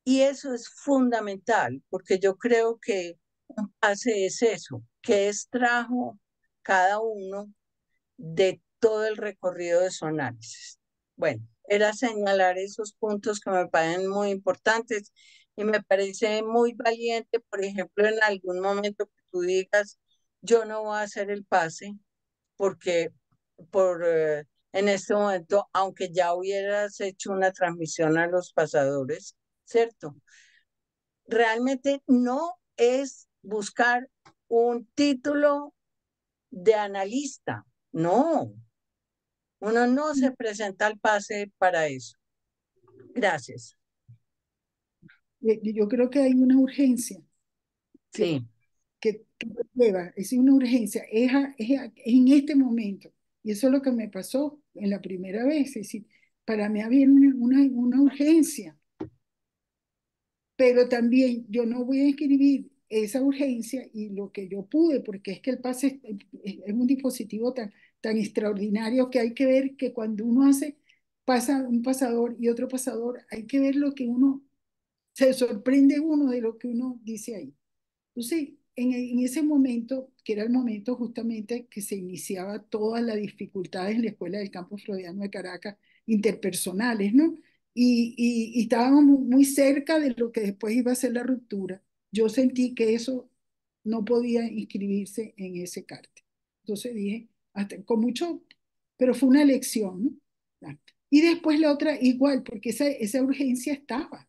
Y eso es fundamental, porque yo creo que un pase es eso, qué extrajo cada uno de todo el recorrido de su análisis. Bueno, era señalar esos puntos que me parecen muy importantes y me parece muy valiente, por ejemplo, en algún momento que tú digas, yo no voy a hacer el pase porque en este momento, aunque ya hubieras hecho una transmisión a los pasadores, ¿cierto? Realmente no es buscar un título de analista, no, uno no se presenta al pase para eso. Gracias. Yo creo que hay una urgencia Sí, que lleva, es una urgencia, es en este momento. Y eso es lo que me pasó en la primera vez. Es decir, para mí había una urgencia, pero también yo no voy a escribir esa urgencia y lo que yo pude, porque es que el pase es un dispositivo tan extraordinario que hay que ver que cuando uno pasa un pasador y otro pasador, hay que ver lo que uno, se sorprende uno de lo que uno dice ahí. Entonces, en ese momento, que era el momento justamente que se iniciaba todas las dificultades en la Escuela del Campo Freudiano de Caracas, interpersonales, ¿no? Y estábamos muy cerca de lo que después iba a ser la ruptura. Yo sentí que eso no podía inscribirse en ese cártel. Entonces dije, hasta, con mucho, pero fue una elección, ¿no? Y después la otra igual, porque esa urgencia estaba.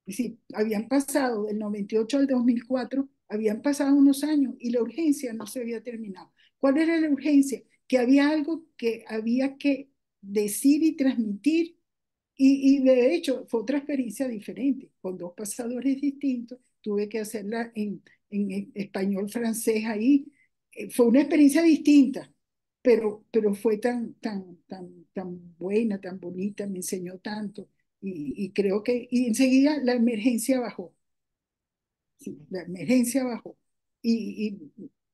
Es decir, habían pasado del 98 al 2004, habían pasado unos años y la urgencia no se había terminado. ¿Cuál era la urgencia? Que había algo que había que decir y transmitir y de hecho fue otra experiencia diferente, con dos pasadores distintos, tuve que hacerla en español francés ahí. Fue una experiencia distinta, pero fue tan buena, tan bonita, me enseñó tanto y creo que, y enseguida la emergencia bajó, sí, la emergencia bajó.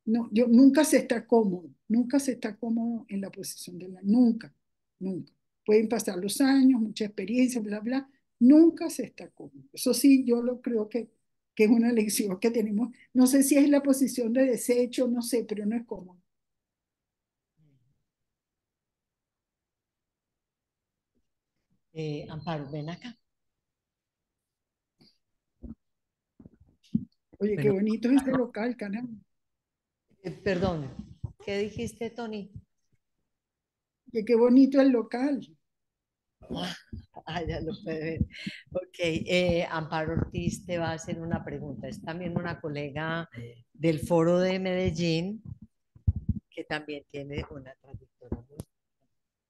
No, yo nunca se está cómodo, nunca se está cómodo en la posición de nunca, nunca. Pueden pasar los años, mucha experiencia, bla, bla, nunca se está cómodo. Eso sí, yo lo creo que es una lección que tenemos. No sé si es la posición de desecho, no sé, pero no es cómodo. Amparo, ven acá. Oye, qué Bueno, bonito es ese local, caramba. perdón, ¿qué dijiste, Tony? Que qué bonito el local. Ah, ya lo puede ver. Ok, Amparo Ortiz te va a hacer una pregunta. Es también una colega del Foro de Medellín que también tiene una trayectoria.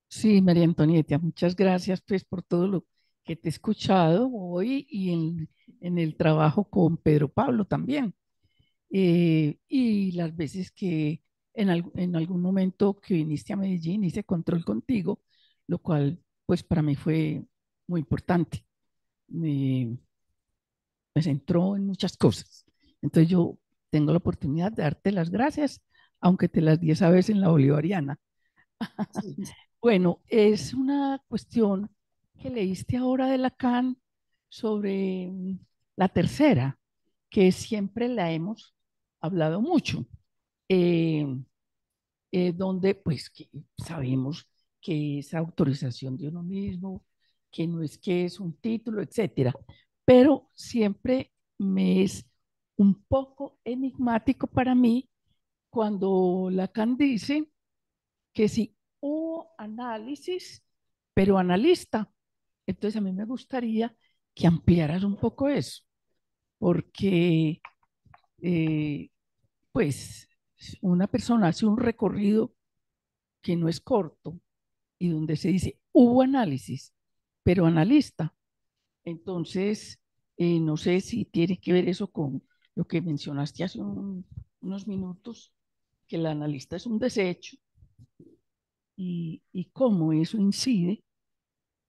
Sí, María Antonieta, muchas gracias pues por todo lo que te he escuchado hoy y en el trabajo con Pedro Pablo también. Y las veces que en algún momento que viniste a Medellín hice control contigo, lo cual pues para mí fue muy importante. Me, me centró en muchas cosas. Entonces yo tengo la oportunidad de darte las gracias, aunque te las di esa vez en la Bolivariana. Sí. Bueno, es una cuestión que leíste ahora de Lacan sobre la tercera, que siempre la hemos hablado mucho, eh, donde pues que sabemos que es autorización de uno mismo, que no es que es un título, etcétera, pero siempre me es un poco enigmático para mí cuando Lacan dice que si hubo análisis, pero analista. Entonces a mí me gustaría que ampliaras un poco eso, porque eh, pues una persona hace un recorrido que no es corto y donde se dice hubo análisis, pero analista. Entonces, no sé si tiene que ver eso con lo que mencionaste hace unos minutos que el analista es un desecho y cómo eso incide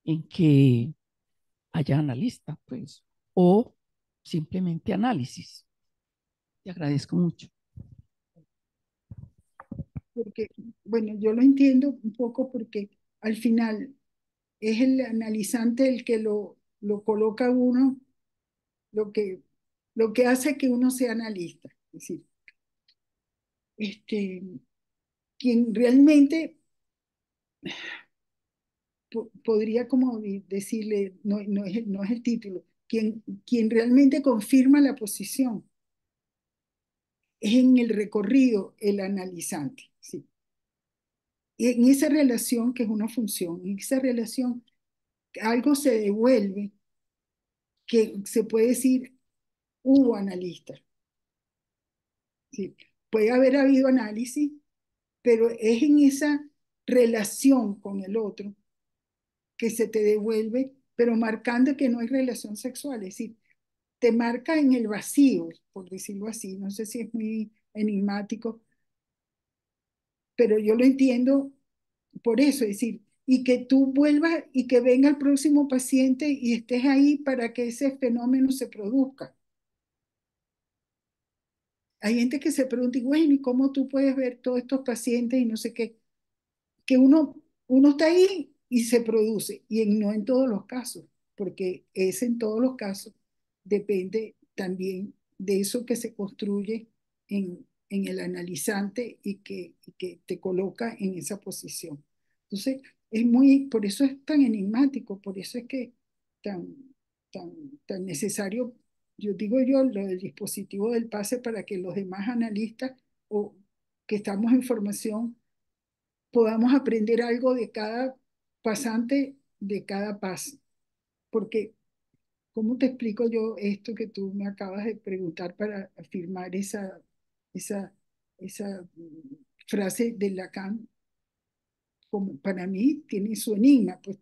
en que haya analista, pues, o simplemente análisis. Te agradezco mucho. Porque, bueno, yo lo entiendo un poco porque al final es el analizante el que lo coloca a uno, lo que, lo que hace que uno sea analista. Es decir, este, quien realmente podría como decirle, no es el título, quien realmente confirma la posición es en el recorrido el analizante, ¿sí? Y en esa relación, que es una función, en esa relación algo se devuelve que se puede decir hubo analista, ¿sí? Puede haber habido análisis, pero es en esa relación con el otro que se te devuelve, pero marcando que no hay relación sexual, es decir, te marca en el vacío, por decirlo así. No sé si es muy enigmático, pero yo lo entiendo por eso, es decir, y que tú vuelvas y que venga el próximo paciente y estés ahí para que ese fenómeno se produzca. Hay gente que se pregunta, y bueno, ¿y cómo tú puedes ver todos estos pacientes y no sé qué? Que uno está ahí y se produce, y no en todos los casos, porque es en todos los casos, depende también de eso que se construye en el analizante y que te coloca en esa posición. Entonces, por eso es tan enigmático, por eso es que tan, tan, tan necesario, yo digo yo, lo del dispositivo del pase para que los demás analistas o que estamos en formación podamos aprender algo de cada pasante, de cada paso. Porque, ¿cómo te explico yo esto que tú me acabas de preguntar para afirmar esa, esa frase de Lacan? Como para mí tiene su enigma, pues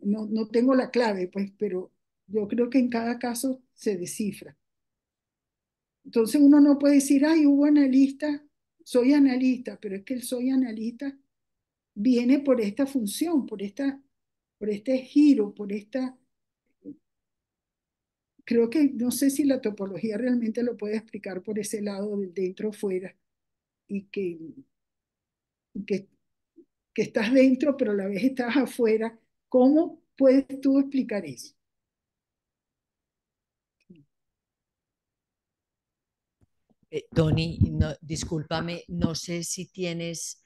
no tengo la clave, pues, pero yo creo que en cada caso se descifra. Entonces uno no puede decir, ay, hubo analista, soy analista, pero es que el soy analista viene por esta función, por este giro, por esta, creo que no sé si la topología realmente lo puede explicar por ese lado del dentro-fuera y que, que estás dentro pero a la vez estás afuera. ¿Cómo puedes tú explicar eso? Tony, discúlpame, no sé si tienes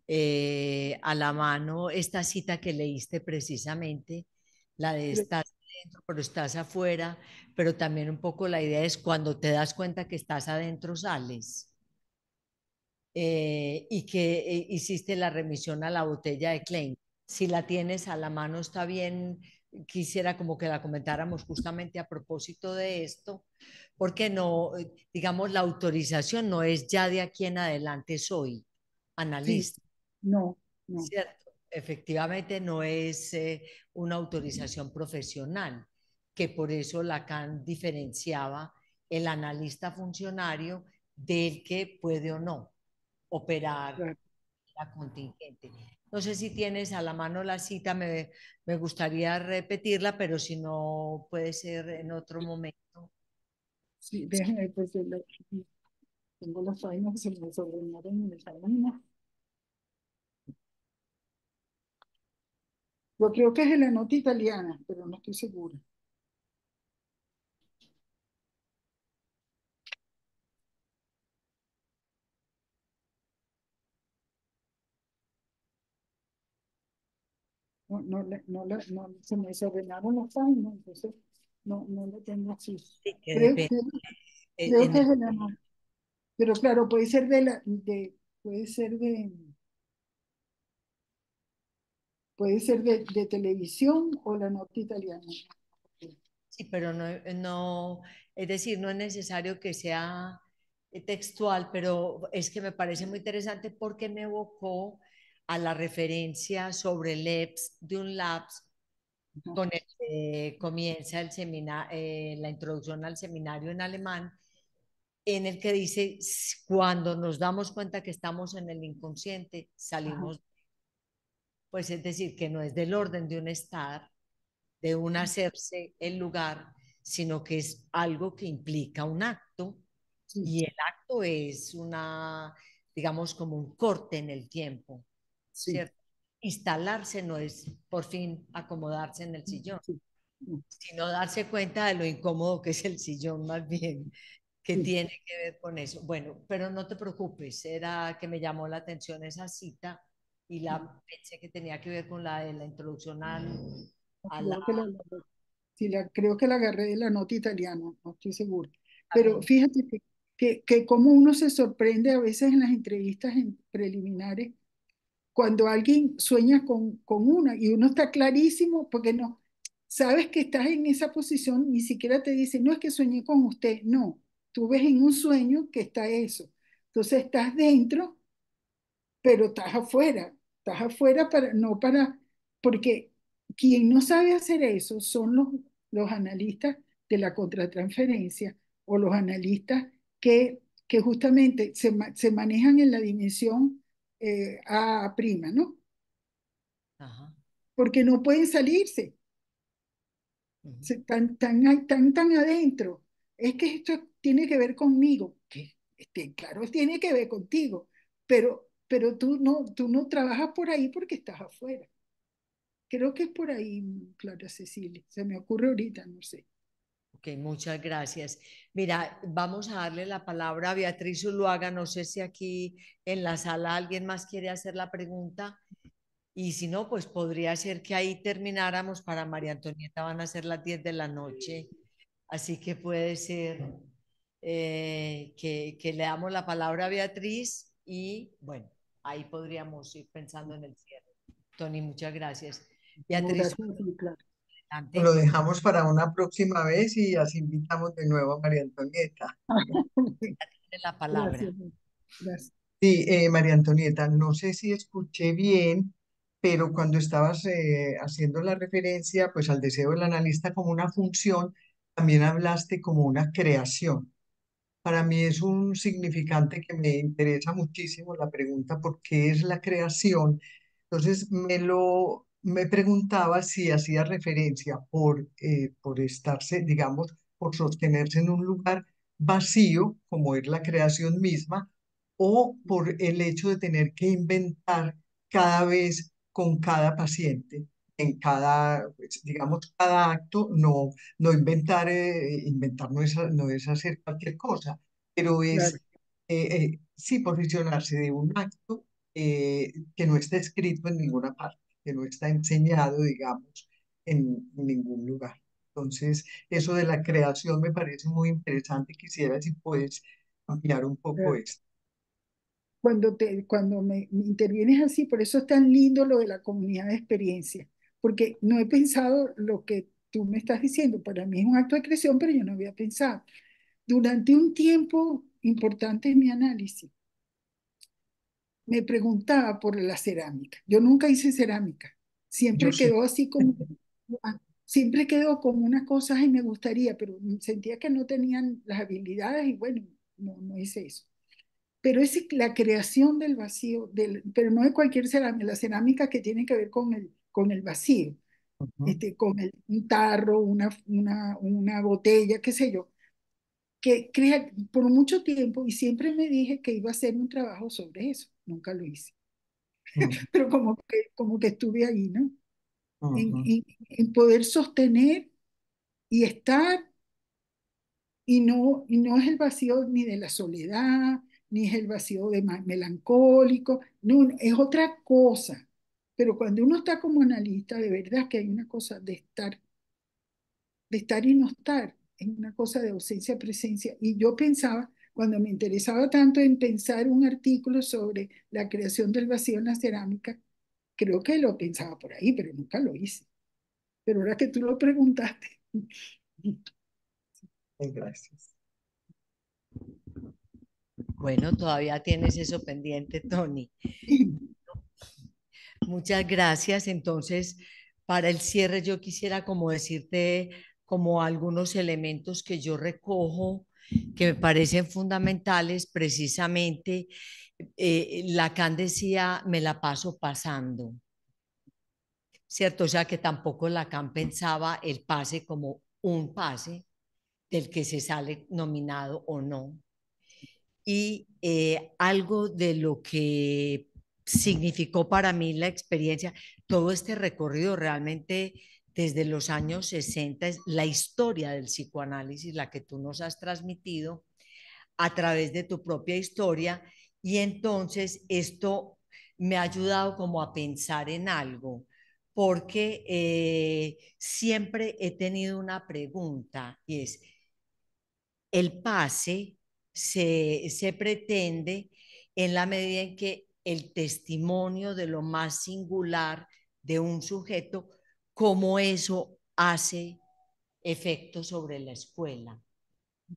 a la mano esta cita que leíste precisamente, la de Pero, estás adentro, pero estás afuera, pero también un poco la idea es cuando te das cuenta que estás adentro, sales. Y que hiciste la remisión a la botella de Klein. Si la tienes a la mano, está bien. Quisiera como que la comentáramos justamente a propósito de esto, porque no, digamos, la autorización no es ya de aquí en adelante soy sí, analista, no, no, ¿cierto? Efectivamente no es una autorización profesional, que por eso Lacan diferenciaba el analista funcionario del que puede o no operar claro. la contingente. No sé si tienes a la mano la cita, me gustaría repetirla, pero si no puede ser en otro momento. Sí, déjame, pues tengo las vainas que se me desordenaron en esa vaina. Yo creo que es de la nota italiana, pero no estoy segura. Se me desordenaron las páginas, entonces no lo tengo así. Sí, que Creo, depende. creo, creo En que es el- de la nota, pero claro, puede ser puede ser de televisión o la nota italiana. sí, pero no, es decir, no es necesario que sea textual, pero es que me parece muy interesante porque me evocó a la referencia sobre LEPS de un LAPS Ajá. con el que comienza la introducción al seminario en alemán, en el que dice, cuando nos damos cuenta que estamos en el inconsciente, salimos, pues es decir, que no es del orden de un estar, de un hacerse el lugar, sino que es algo que implica un acto Sí, y el acto es una, digamos, como un corte en el tiempo, sí, ¿cierto? Instalarse no es por fin acomodarse en el sillón, sí, sí, sino darse cuenta de lo incómodo que es el sillón más bien, que sí, tiene que ver con eso. Bueno, pero no te preocupes, era que me llamó la atención esa cita y la pensé que tenía que ver con la de la introducción a la... creo que sí, creo que la agarré de la nota italiana, no estoy segura. a Pero mí. fíjate que como uno se sorprende a veces en las entrevistas preliminares cuando alguien sueña con una y uno está clarísimo porque no, sabes que estás en esa posición, ni siquiera te dice, no es que soñé con usted, no, tú ves en un sueño que está eso. Entonces estás dentro, pero estás afuera para, no para, porque quien no sabe hacer eso son los analistas de la contratransferencia o los analistas que justamente se manejan en la dimensión A', ¿no? Ajá. Porque no pueden salirse, Ujú. tan adentro. Es que esto tiene que ver conmigo, que claro, tiene que ver contigo, pero tú no trabajas por ahí porque estás afuera. Creo que es por ahí, Clara Cecilia. Se me ocurre ahorita, no sé. Ok, muchas gracias. Mira, vamos a darle la palabra a Beatriz Zuluaga. No sé si aquí en la sala alguien más quiere hacer la pregunta. Y si no, pues podría ser que ahí termináramos. Para María Antonieta van a ser las 10 de la noche. Así que puede ser que le damos la palabra a Beatriz y bueno, ahí podríamos ir pensando en el cierre. Tony, muchas gracias. No, Beatriz, gracias, sí, claro. Lo adelante. dejamos para una próxima vez y así invitamos de nuevo a María Antonieta. Tiene la palabra. Gracias, gracias. Sí, María Antonieta, no sé si escuché bien, pero cuando estabas haciendo la referencia pues al deseo del analista como una función, también hablaste como una creación. Para mí es un significante que me interesa muchísimo la pregunta ¿por qué es la creación? Entonces me preguntaba si hacía referencia por estarse, digamos, por sostenerse en un lugar vacío, como es la creación misma, o por el hecho de tener que inventar cada vez con cada paciente, en cada, pues, digamos, cada acto, no inventar, inventar no es hacer cualquier cosa, pero es Claro, sí posicionarse de un acto que no está escrito en ninguna parte, que no está enseñado, digamos, en ningún lugar. Entonces, eso de la creación me parece muy interesante. Quisiera si puedes ampliar un poco claro. esto. Cuando me intervienes así, por eso es tan lindo lo de la comunidad de experiencia, porque no he pensado lo que tú me estás diciendo. Para mí es un acto de creación, pero yo no había pensado. Durante un tiempo importante en mi análisis, me preguntaba por la cerámica. Yo nunca hice cerámica. Yo Siempre sí. quedó así como, siempre quedó como una cosa y me gustaría, pero sentía que no tenían las habilidades y bueno, no hice eso. Pero es la creación del vacío, pero no de cualquier cerámica, la cerámica que tiene que ver con el vacío, Ujú, con un tarro, una botella, qué sé yo, que crea por mucho tiempo y siempre me dije que iba a hacer un trabajo sobre eso, nunca lo hice, ujú, pero como que estuve ahí, ¿no? En, ujú, en, en poder sostener y estar. Y no es el vacío ni de la soledad, ni es el vacío de melancólico, no, es otra cosa. Pero cuando uno está como analista, de verdad que hay una cosa de estar y no estar, es una cosa de ausencia, presencia. Y yo pensaba, cuando me interesaba tanto en pensar un artículo sobre la creación del vacío en la cerámica, creo que lo pensaba por ahí, pero nunca lo hice. Pero ahora que tú lo preguntaste, gracias. Bueno, todavía tienes eso pendiente, Tony. Muchas gracias. Entonces, para el cierre, yo quisiera como decirte como algunos elementos que yo recojo que me parecen fundamentales precisamente. Lacan decía, me la paso pasando, ¿cierto? O sea que tampoco Lacan pensaba el pase como un pase del que se sale nominado o no. Y algo de lo que significó para mí la experiencia, todo este recorrido realmente desde los años 60 es la historia del psicoanálisis, la que tú nos has transmitido a través de tu propia historia. Y entonces esto me ha ayudado como a pensar en algo, porque siempre he tenido una pregunta y es, el pase se pretende en la medida en que el testimonio de lo más singular de un sujeto, cómo eso hace efecto sobre la escuela.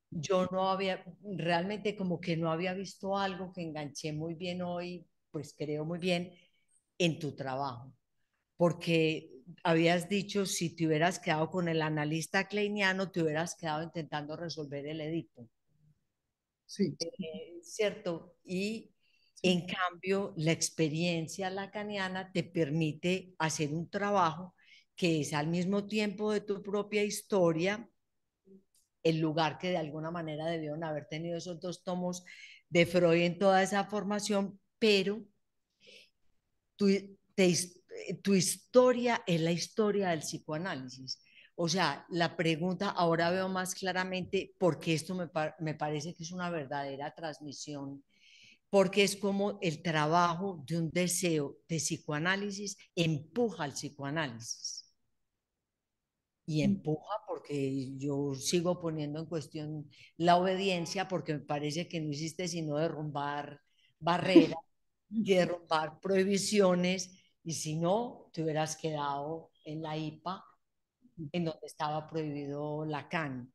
Yo no había, realmente como que no había visto algo que enganché muy bien hoy, pues creo muy bien, en tu trabajo, porque habías dicho, si te hubieras quedado con el analista kleiniano, te hubieras quedado intentando resolver el Edipo, Sí, ¿cierto? Y sí. en cambio, la experiencia lacaniana te permite hacer un trabajo que es al mismo tiempo de tu propia historia, el lugar que de alguna manera debieron haber tenido esos dos tomos de Freud en toda esa formación, pero tu, te, tu historia es la historia del psicoanálisis. O sea, la pregunta, ahora veo más claramente por qué esto me parece que es una verdadera transmisión, porque es como el trabajo de un deseo de psicoanálisis empuja al psicoanálisis. Y empuja porque yo sigo poniendo en cuestión la obediencia porque me parece que no hiciste sino derrumbar barreras y derrumbar prohibiciones y si no, te hubieras quedado en la IPA en donde estaba prohibido Lacan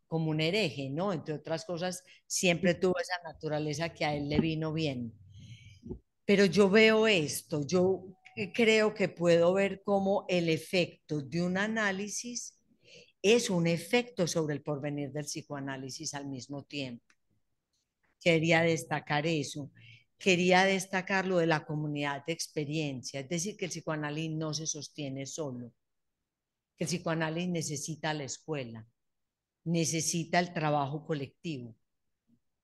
como un hereje, ¿no? Entre otras cosas, siempre tuvo esa naturaleza que a él le vino bien. Pero yo veo esto, yo creo que puedo ver cómo el efecto de un análisis es un efecto sobre el porvenir del psicoanálisis al mismo tiempo. Quería destacar eso. Quería destacar lo de la comunidad de experiencia, es decir, que el psicoanálisis no se sostiene solo, que el psicoanálisis necesita la escuela, necesita el trabajo colectivo,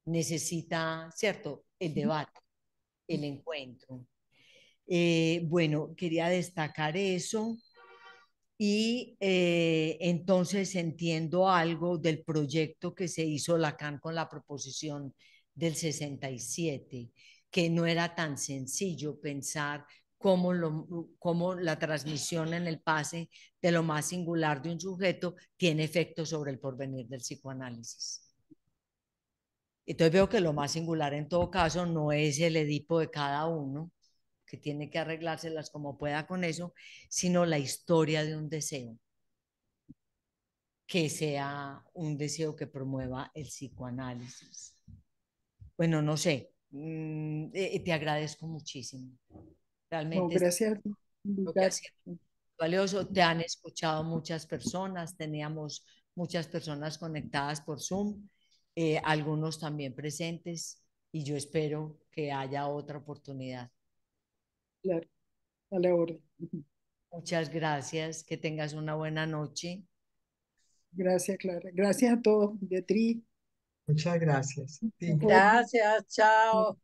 necesita, ¿cierto?, el debate, el encuentro. Bueno, quería destacar eso. Y entonces entiendo algo del proyecto que se hizo Lacan con la proposición del 67, que no era tan sencillo pensar cómo la transmisión en el pase de lo más singular de un sujeto tiene efecto sobre el porvenir del psicoanálisis. Entonces veo que lo más singular en todo caso no es el Edipo de cada uno, que tiene que arreglárselas como pueda con eso, sino la historia de un deseo que sea un deseo que promueva el psicoanálisis. Bueno, no sé, te agradezco muchísimo. No, Realmente es gracias por lo que ha invitar. sido valioso. Te han escuchado muchas personas, teníamos muchas personas conectadas por Zoom, algunos también presentes, y yo espero que haya otra oportunidad. Claro, a la orden. Muchas gracias, que tengas una buena noche. Gracias, Clara. Gracias a todos, Beatriz, Muchas gracias. Sí. Jorge. Gracias, chao.